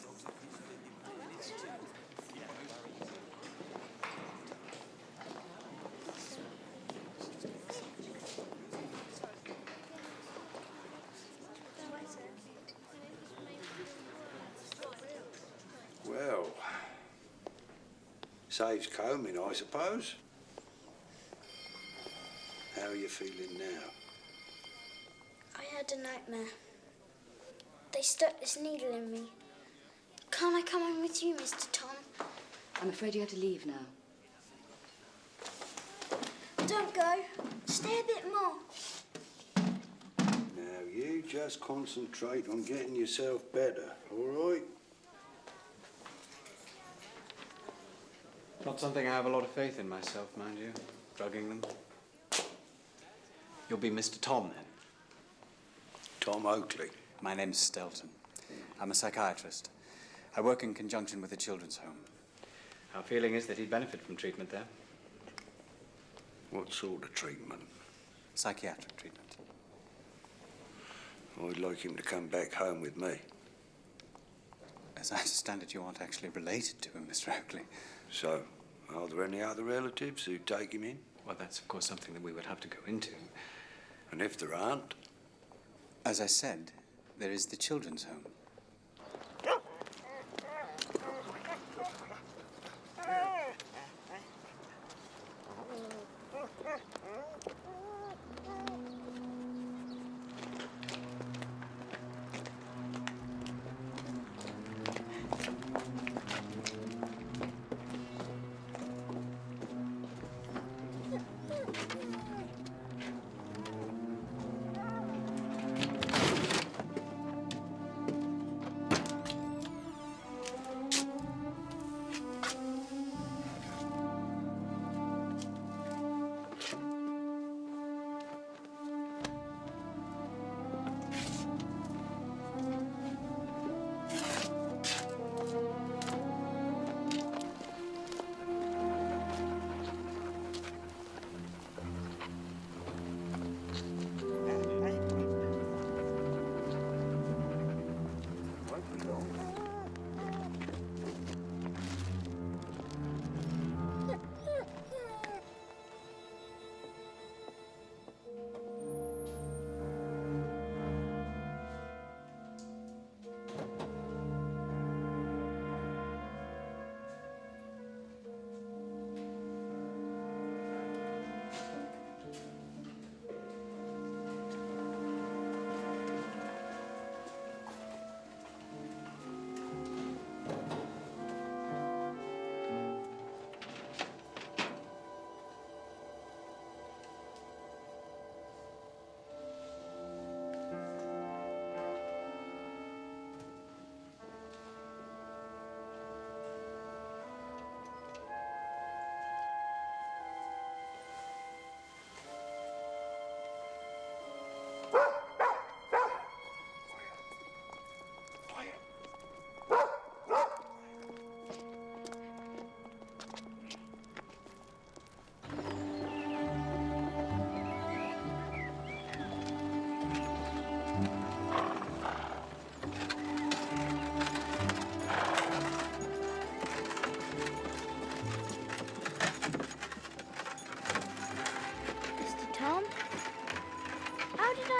Well, saves combing, I suppose. How are you feeling now? I had a nightmare. They stuck this needle in me. Can't I come in with you, Mr. Tom? I'm afraid you have to leave now. Don't go. Stay a bit more. Now, you just concentrate on getting yourself better, all right? Not something I have a lot of faith in myself, mind you. Drugging them. You'll be Mr. Tom, then? Tom Oakley. My name's Stelton. I'm a psychiatrist. I work in conjunction with a children's home. Our feeling is that he'd benefit from treatment there. What sort of treatment? Psychiatric treatment. I'd like him to come back home with me. As I understand it, you aren't actually related to him, Mr. Oakley. So, are there any other relatives who'd take him in? Well, that's, of course, something that we would have to go into. And if there aren't? As I said, there is the children's home.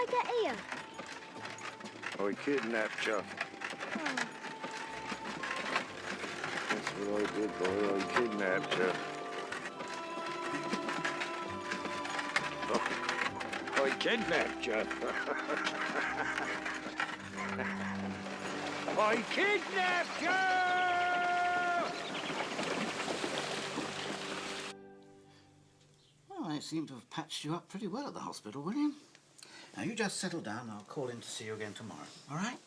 I get here? I kidnapped you. That's what I did, boy. I kidnapped you. I kidnapped you. I kidnapped you! Well, they seem to have patched you up pretty well at the hospital, William. Now, you just settle down and I'll call in to see you again tomorrow, all right?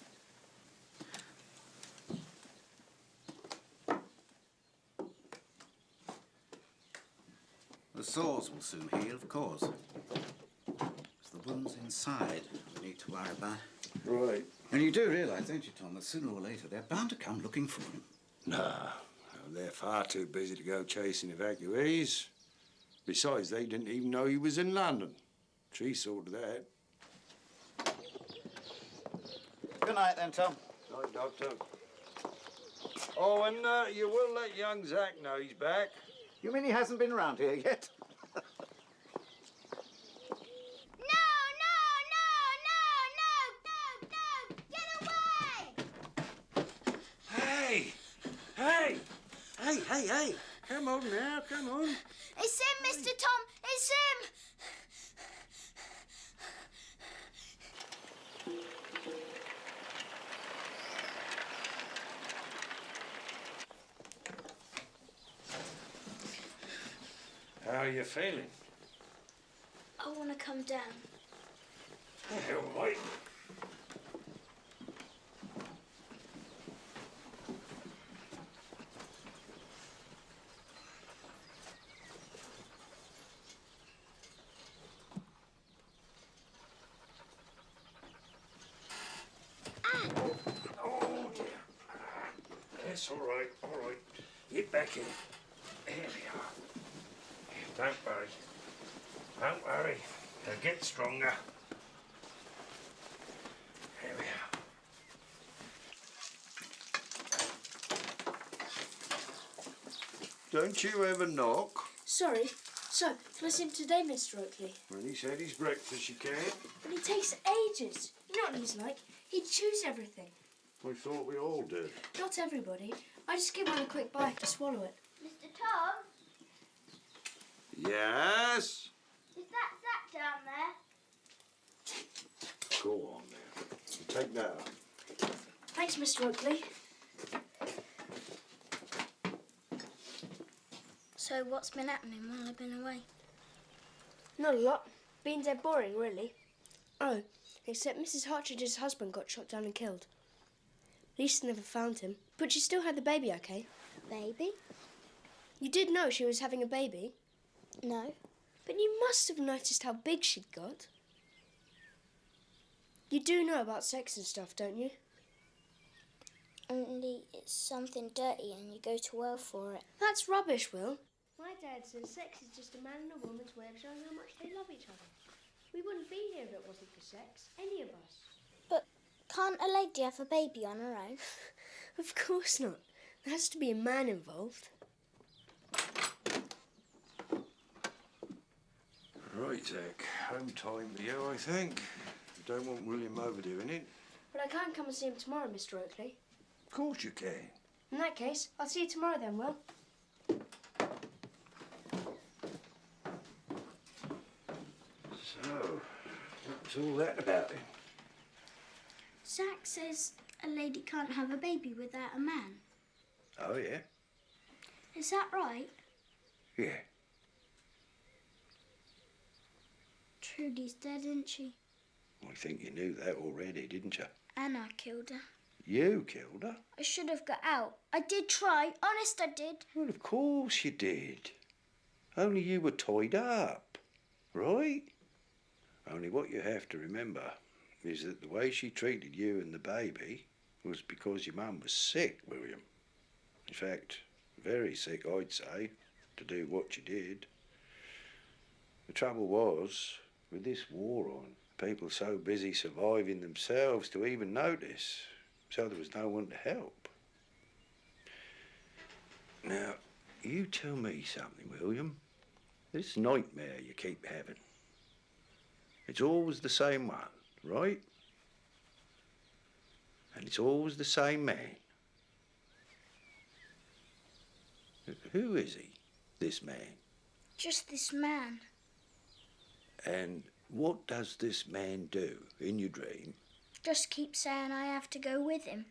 The sores will soon heal, of course. It's the wounds inside we need to worry about. Right. And you do realise, don't you, Tom, that sooner or later they're bound to come looking for him. Nah, they're far too busy to go chasing evacuees. Besides, they didn't even know he was in London. She sorted that. Good night, then, Tom. Night, Doctor. Oh, and you will let young Zach know he's back. You mean he hasn't been around here yet? Hey, come on now, come on. It's him, Mr. Tom, it's him! How are you feeling? I want to come down. Yeah, all right. Oh, dear. That's all right, all right. Get back in. There we are. Don't worry. Don't worry. They'll get stronger. There we are. Don't you ever knock? Sorry. So, can I see him today, Mr. Oakley? When he's had his breakfast, you can. But it takes ages. You know what he's like. He'd choose everything. We thought we all did. Not everybody. I just give one a quick bite to swallow it. Mr. Tom, Yes? is that Zach down there? Go on now. Take that up. Thanks, Mr. Oakley. So what's been happening while I've been away? Not a lot. Been dead boring, really. Oh, except Mrs. Hartridge's husband got shot down and killed. Lisa never found him, but she still had the baby, okay? Baby? You did know she was having a baby? No. But you must have noticed how big she'd got. You do know about sex and stuff, don't you? Only it's something dirty and you go to hell for it. That's rubbish, Will. My dad says sex is just a man and a woman's way of showing how much they love each other. We wouldn't be here if it wasn't for sex, any of us. But can't a lady have a baby on her own? Of course not. There has to be a man involved. Right, Zach. Home time for you, I think. You don't want William overdoing it. But I can't come and see him tomorrow, Mr. Oakley. Of course you can. In that case, I'll see you tomorrow then, Will. So, what's all that about then? Zach says a lady can't have a baby without a man. Oh, yeah? Is that right? Yeah. Trudy's dead, isn't she? I think you knew that already, didn't you? And I killed her. You killed her? I should have got out. I did try. Honest, I did. Well, of course you did. Only you were tied up, right? Only what you have to remember is that the way she treated you and the baby was because your mum was sick, William. In fact, very sick, I'd say, to do what you did. The trouble was, with this war on, people so busy surviving themselves to even notice, so there was no one to help. Now, you tell me something, William. This nightmare you keep having, it's always the same one. right? And it's always the same man. Who is he, this man? Just this man. And what does this man do in your dream? Just keep saying I have to go with him.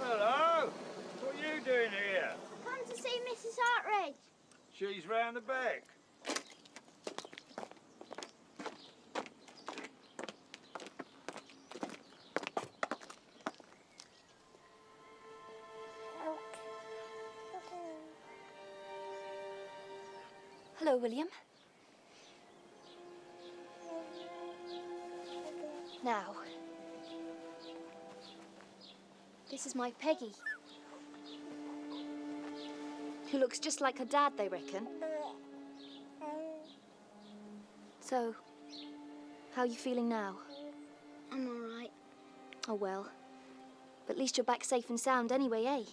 Hello. What are you doing here? Come to see Mrs. Hartridge. She's round the back. Hello, William. Now, this is my Peggy, who looks just like her dad, they reckon. So, how are you feeling now? I'm all right. Oh, well. But at least you're back safe and sound anyway, eh?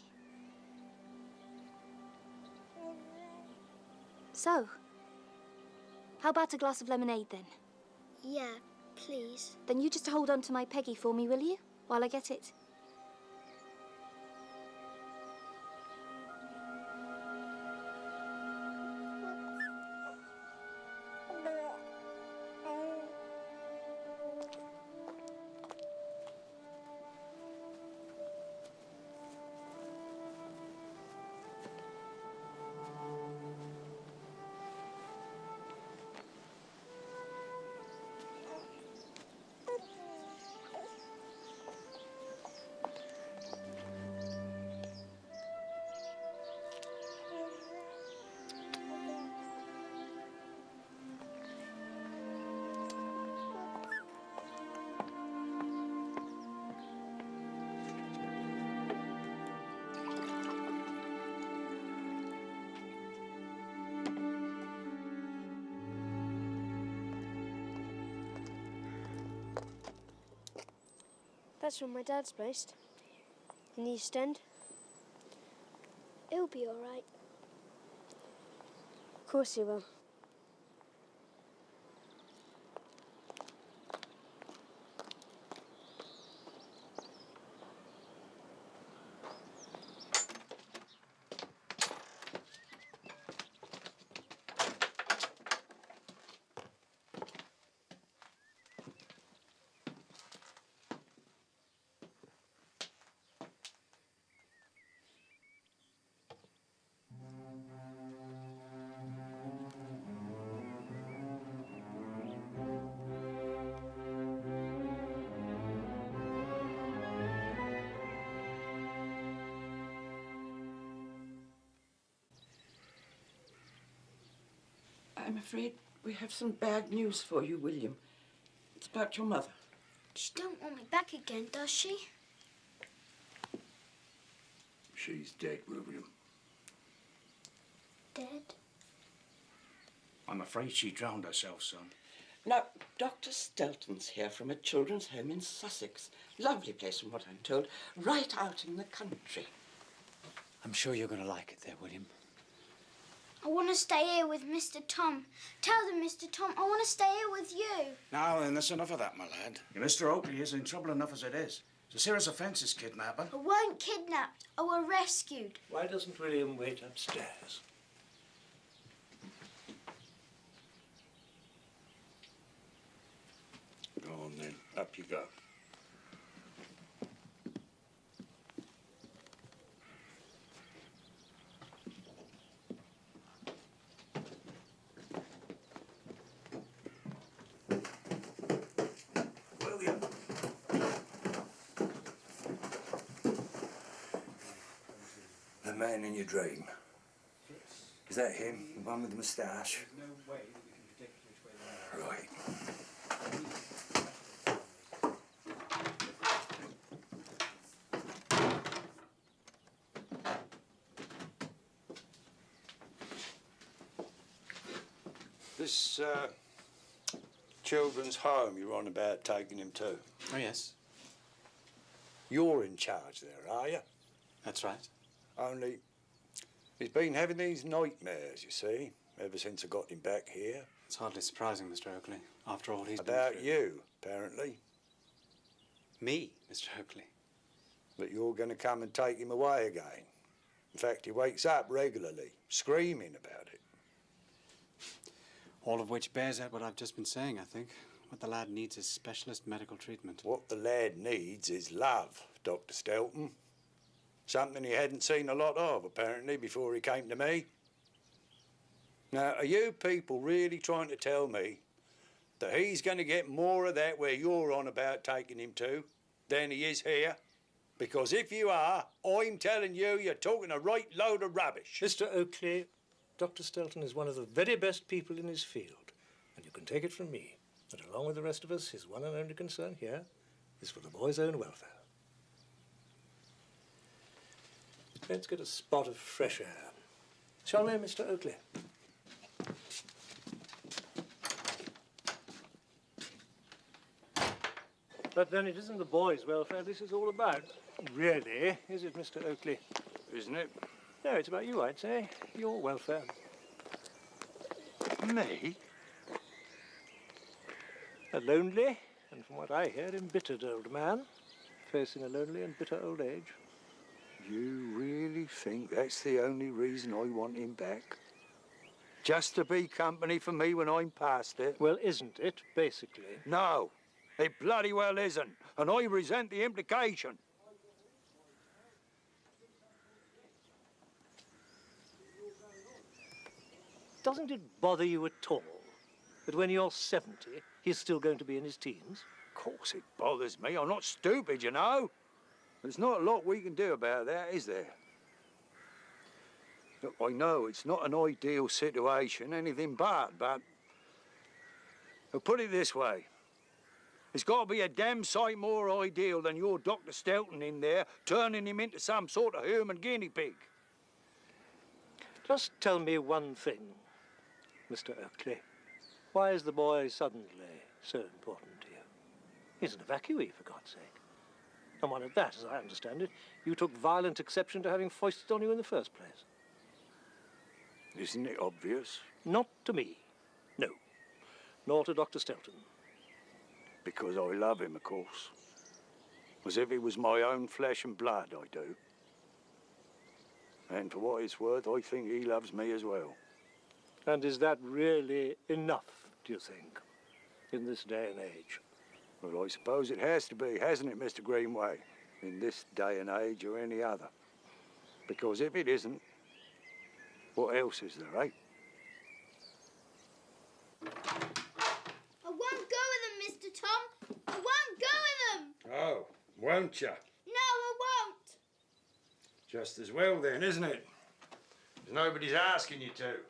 So, how about a glass of lemonade, then? Yeah, please. Then you just hold on to my Peggy for me, will you? While I get it. That's where my dad's based. In the East End. He'll be all right. Of course he will. I'm afraid we have some bad news for you, William. It's about your mother. She don't want me back again, does she? She's dead, William. Dead? I'm afraid she drowned herself, son. Now, Dr. Stelton's here from a children's home in Sussex. Lovely place, from what I'm told. Right out in the country. I'm sure you're going to like it there, William. I want to stay here with Mr. Tom. Tell them, Mr. Tom, I want to stay here with you. Now then, that's enough of that, my lad. Mr. Oakley is in trouble enough as it is. It's a serious offence, this kidnapping. I weren't kidnapped. I were rescued. Why doesn't William wait upstairs? Go on then, up you go. William. The man in your dream. Is that him? The one with the moustache? Right. children's home you're on about taking him to? Oh, yes. You're in charge there, are you? That's right. Only he's been having these nightmares, you see, ever since I got him back here. It's hardly surprising, Mr. Oakley, after all he's been About through. you, apparently. Me, Mr. Oakley? That you're going to come and take him away again. In fact, he wakes up regularly, screaming about it. All of which bears out what I've just been saying, I think. What the lad needs is specialist medical treatment. What the lad needs is love, Dr. Stelton. Something he hadn't seen a lot of, apparently, before he came to me. Now, are you people really trying to tell me that he's going to get more of that where you're on about taking him to than he is here? Because if you are, I'm telling you, you're talking a right load of rubbish. Mr. Oakley, Dr. Stelton is one of the very best people in his field, and you can take it from me that along with the rest of us, his one and only concern here is for the boy's own welfare. Let's get a spot of fresh air. Shall we, Mr. Oakley? But then it isn't the boy's welfare this is all about. Really, is it, Mr. Oakley? Isn't it? No, it's about you, I'd say. Your welfare. Me? A lonely, and from what I hear, embittered old man, facing a lonely and bitter old age. You really think that's the only reason I want him back? Just to be company for me when I'm past it? Well, isn't it, basically? No, it bloody well isn't, and I resent the implication. Doesn't it bother you at all that when you're 70, he's still going to be in his teens? Of course it bothers me. I'm not stupid, you know. There's not a lot we can do about that, is there? Look, I know it's not an ideal situation, anything but I'll put it this way. It's got to be a damn sight more ideal than your Dr. Stelton in there turning him into some sort of human guinea pig. Just tell me one thing, Mr. Oakley. Why is the boy suddenly so important to you? He's an evacuee, for God's sake. And one at that, as I understand it, you took violent exception to having foisted on you in the first place. Isn't it obvious? Not to me, no. Nor to Dr. Stelton. Because I love him, of course. As if he was my own flesh and blood, I do. And for what it's worth, I think he loves me as well. And is that really enough, do you think, in this day and age? Well, I suppose it has to be, hasn't it, Mr. Greenway? In this day and age or any other. Because if it isn't, what else is there, eh? I won't go with them, Mr. Tom. I won't go with them. Oh, won't you? No, I won't. Just as well then, isn't it? 'Cause nobody's asking you to.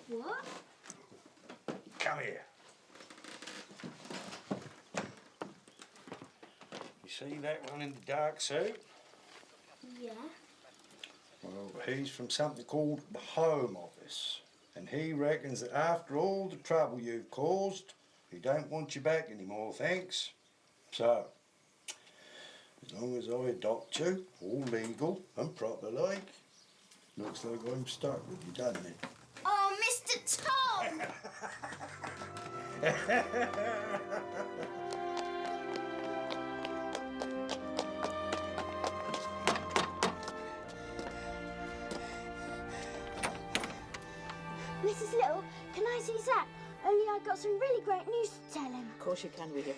What? Come here. You see that one in the dark suit? Yeah. Well, he's from something called the Home Office. And he reckons that after all the trouble you've caused, he don't want you back anymore, thanks. So, as long as I adopt you, all legal and proper like, looks like I'm stuck with you, doesn't it? Oh, Mr. Tom! Mrs. Little, can I see Zach? Only I got some really great news to tell him. Of course you can, William.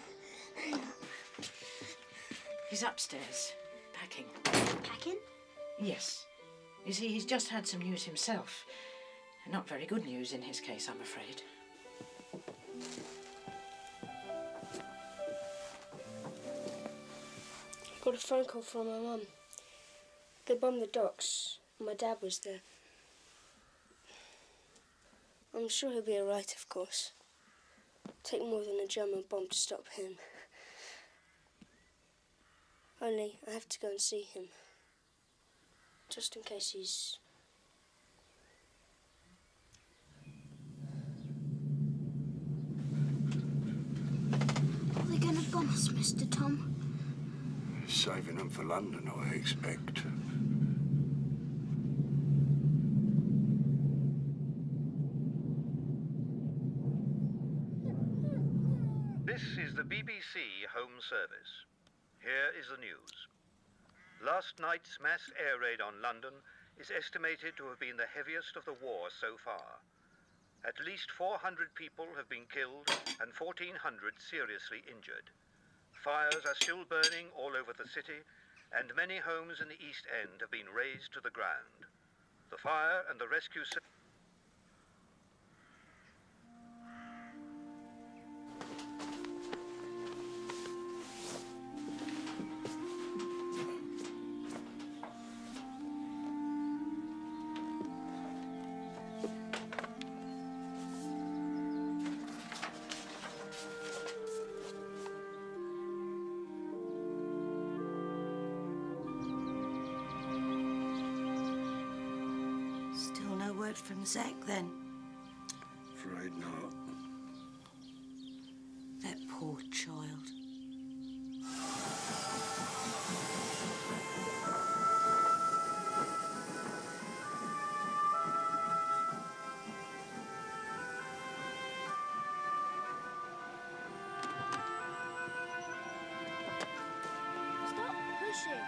He's upstairs, packing. Packing? Yes. You see, he's just had some news himself. Not very good news in his case, I'm afraid. I got a phone call from my mum. They bombed the docks, and my dad was there. I'm sure he'll be all right, of course. Take more than a German bomb to stop him. Only, I have to go and see him. Just in case he's... gas, Mr. Tom? Saving them for London, I expect. This is the BBC Home Service. Here is the news. Last night's mass air raid on London is estimated to have been the heaviest of the war so far. At least 400 people have been killed and 1,400 seriously injured. Fires are still burning all over the city, and many homes in the East End have been razed to the ground. The fire and the rescue... Still no word from Zach, then? Afraid not. That poor child. Stop pushing.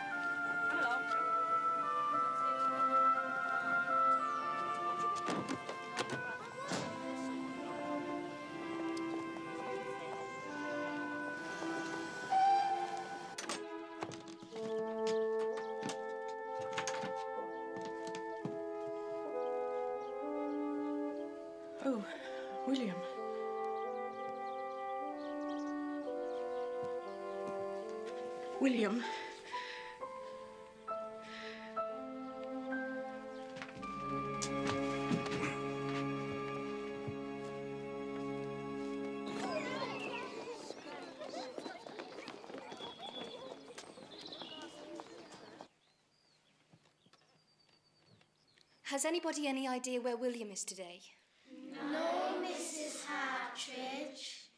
Oh, William. William. Has anybody any idea where William is today? No, Mrs. Hartridge.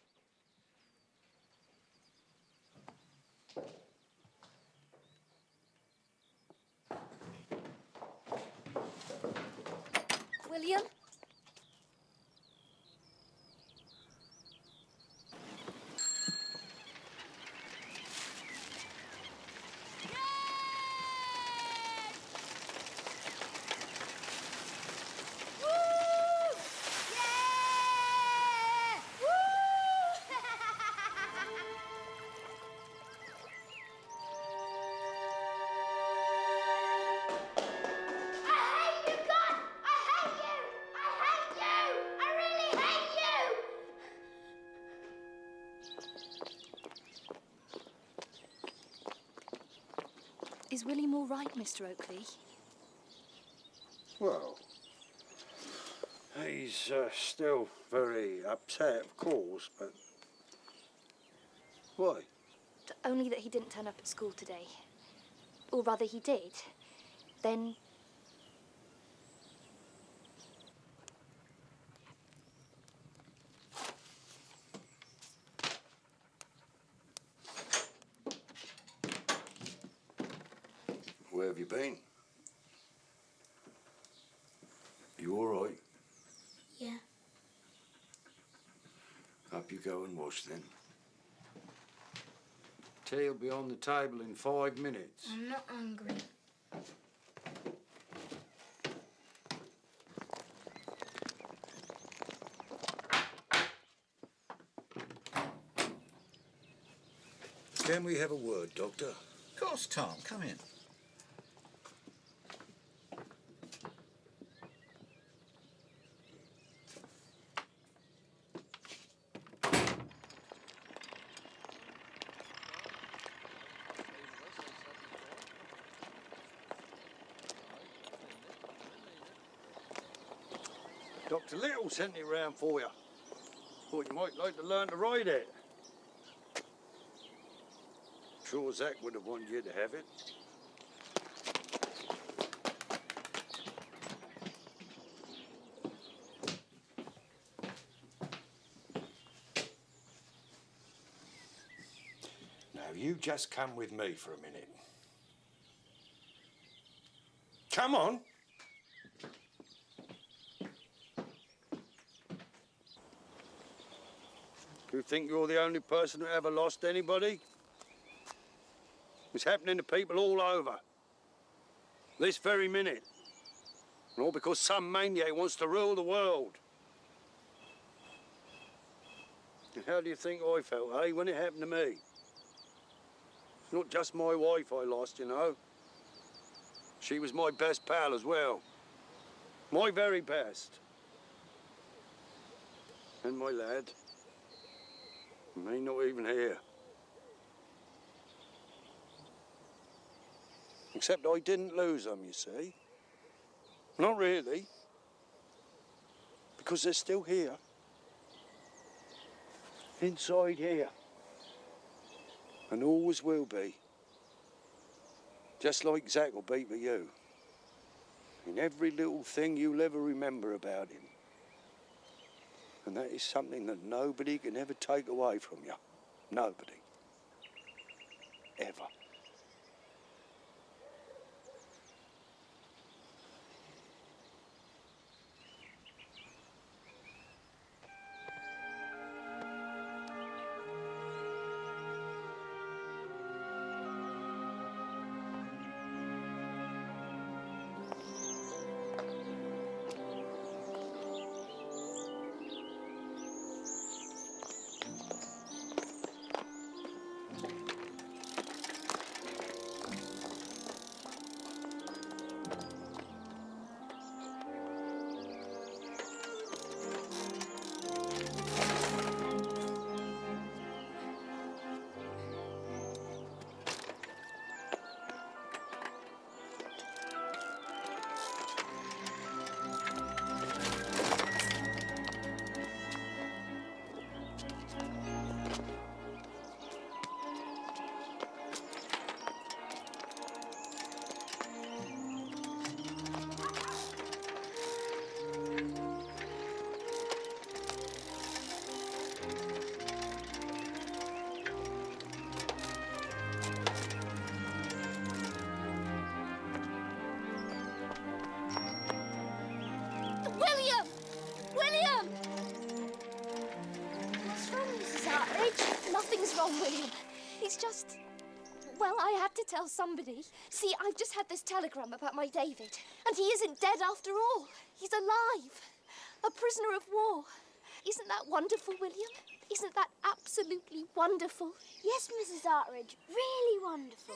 William? Is William all right, Mr. Oakley? Well, he's still very upset, of course, but... Why? Only that he didn't turn up at school today. Or rather, he did. Then... Where have you been? You all right? Yeah. Up you go and wash then. Tea will be on the table in 5 minutes. I'm not hungry. Can we have a word, Doctor? Of course, Tom. Come in. Dr. Little sent it round for you. Thought you might like to learn to ride it. Sure Zach would have wanted you to have it. you just come with me for a minute. Come on. You think you're the only person who ever lost anybody? It's happening to people all over. This very minute. And all because some maniac wants to rule the world. And how do you think I felt, eh, when it happened to me? It's not just my wife I lost, you know. She was my best pal as well. My very best. And my lad. Me not even here. Except I didn't lose them, you see. Not really. Because they're still here. Inside here. And always will be. Just like Zach will be for you. In every little thing you'll ever remember about him. And that is something that nobody can ever take away from you. Nobody. Ever. William! William! What's wrong, Mrs. Artridge? Nothing's wrong, William. He's just... Well, I had to tell somebody. See, I've just had this telegram about my David. And he isn't dead after all. He's alive. A prisoner of war. Isn't that wonderful, William? Isn't that absolutely wonderful? Yes, Mrs. Artridge, really wonderful.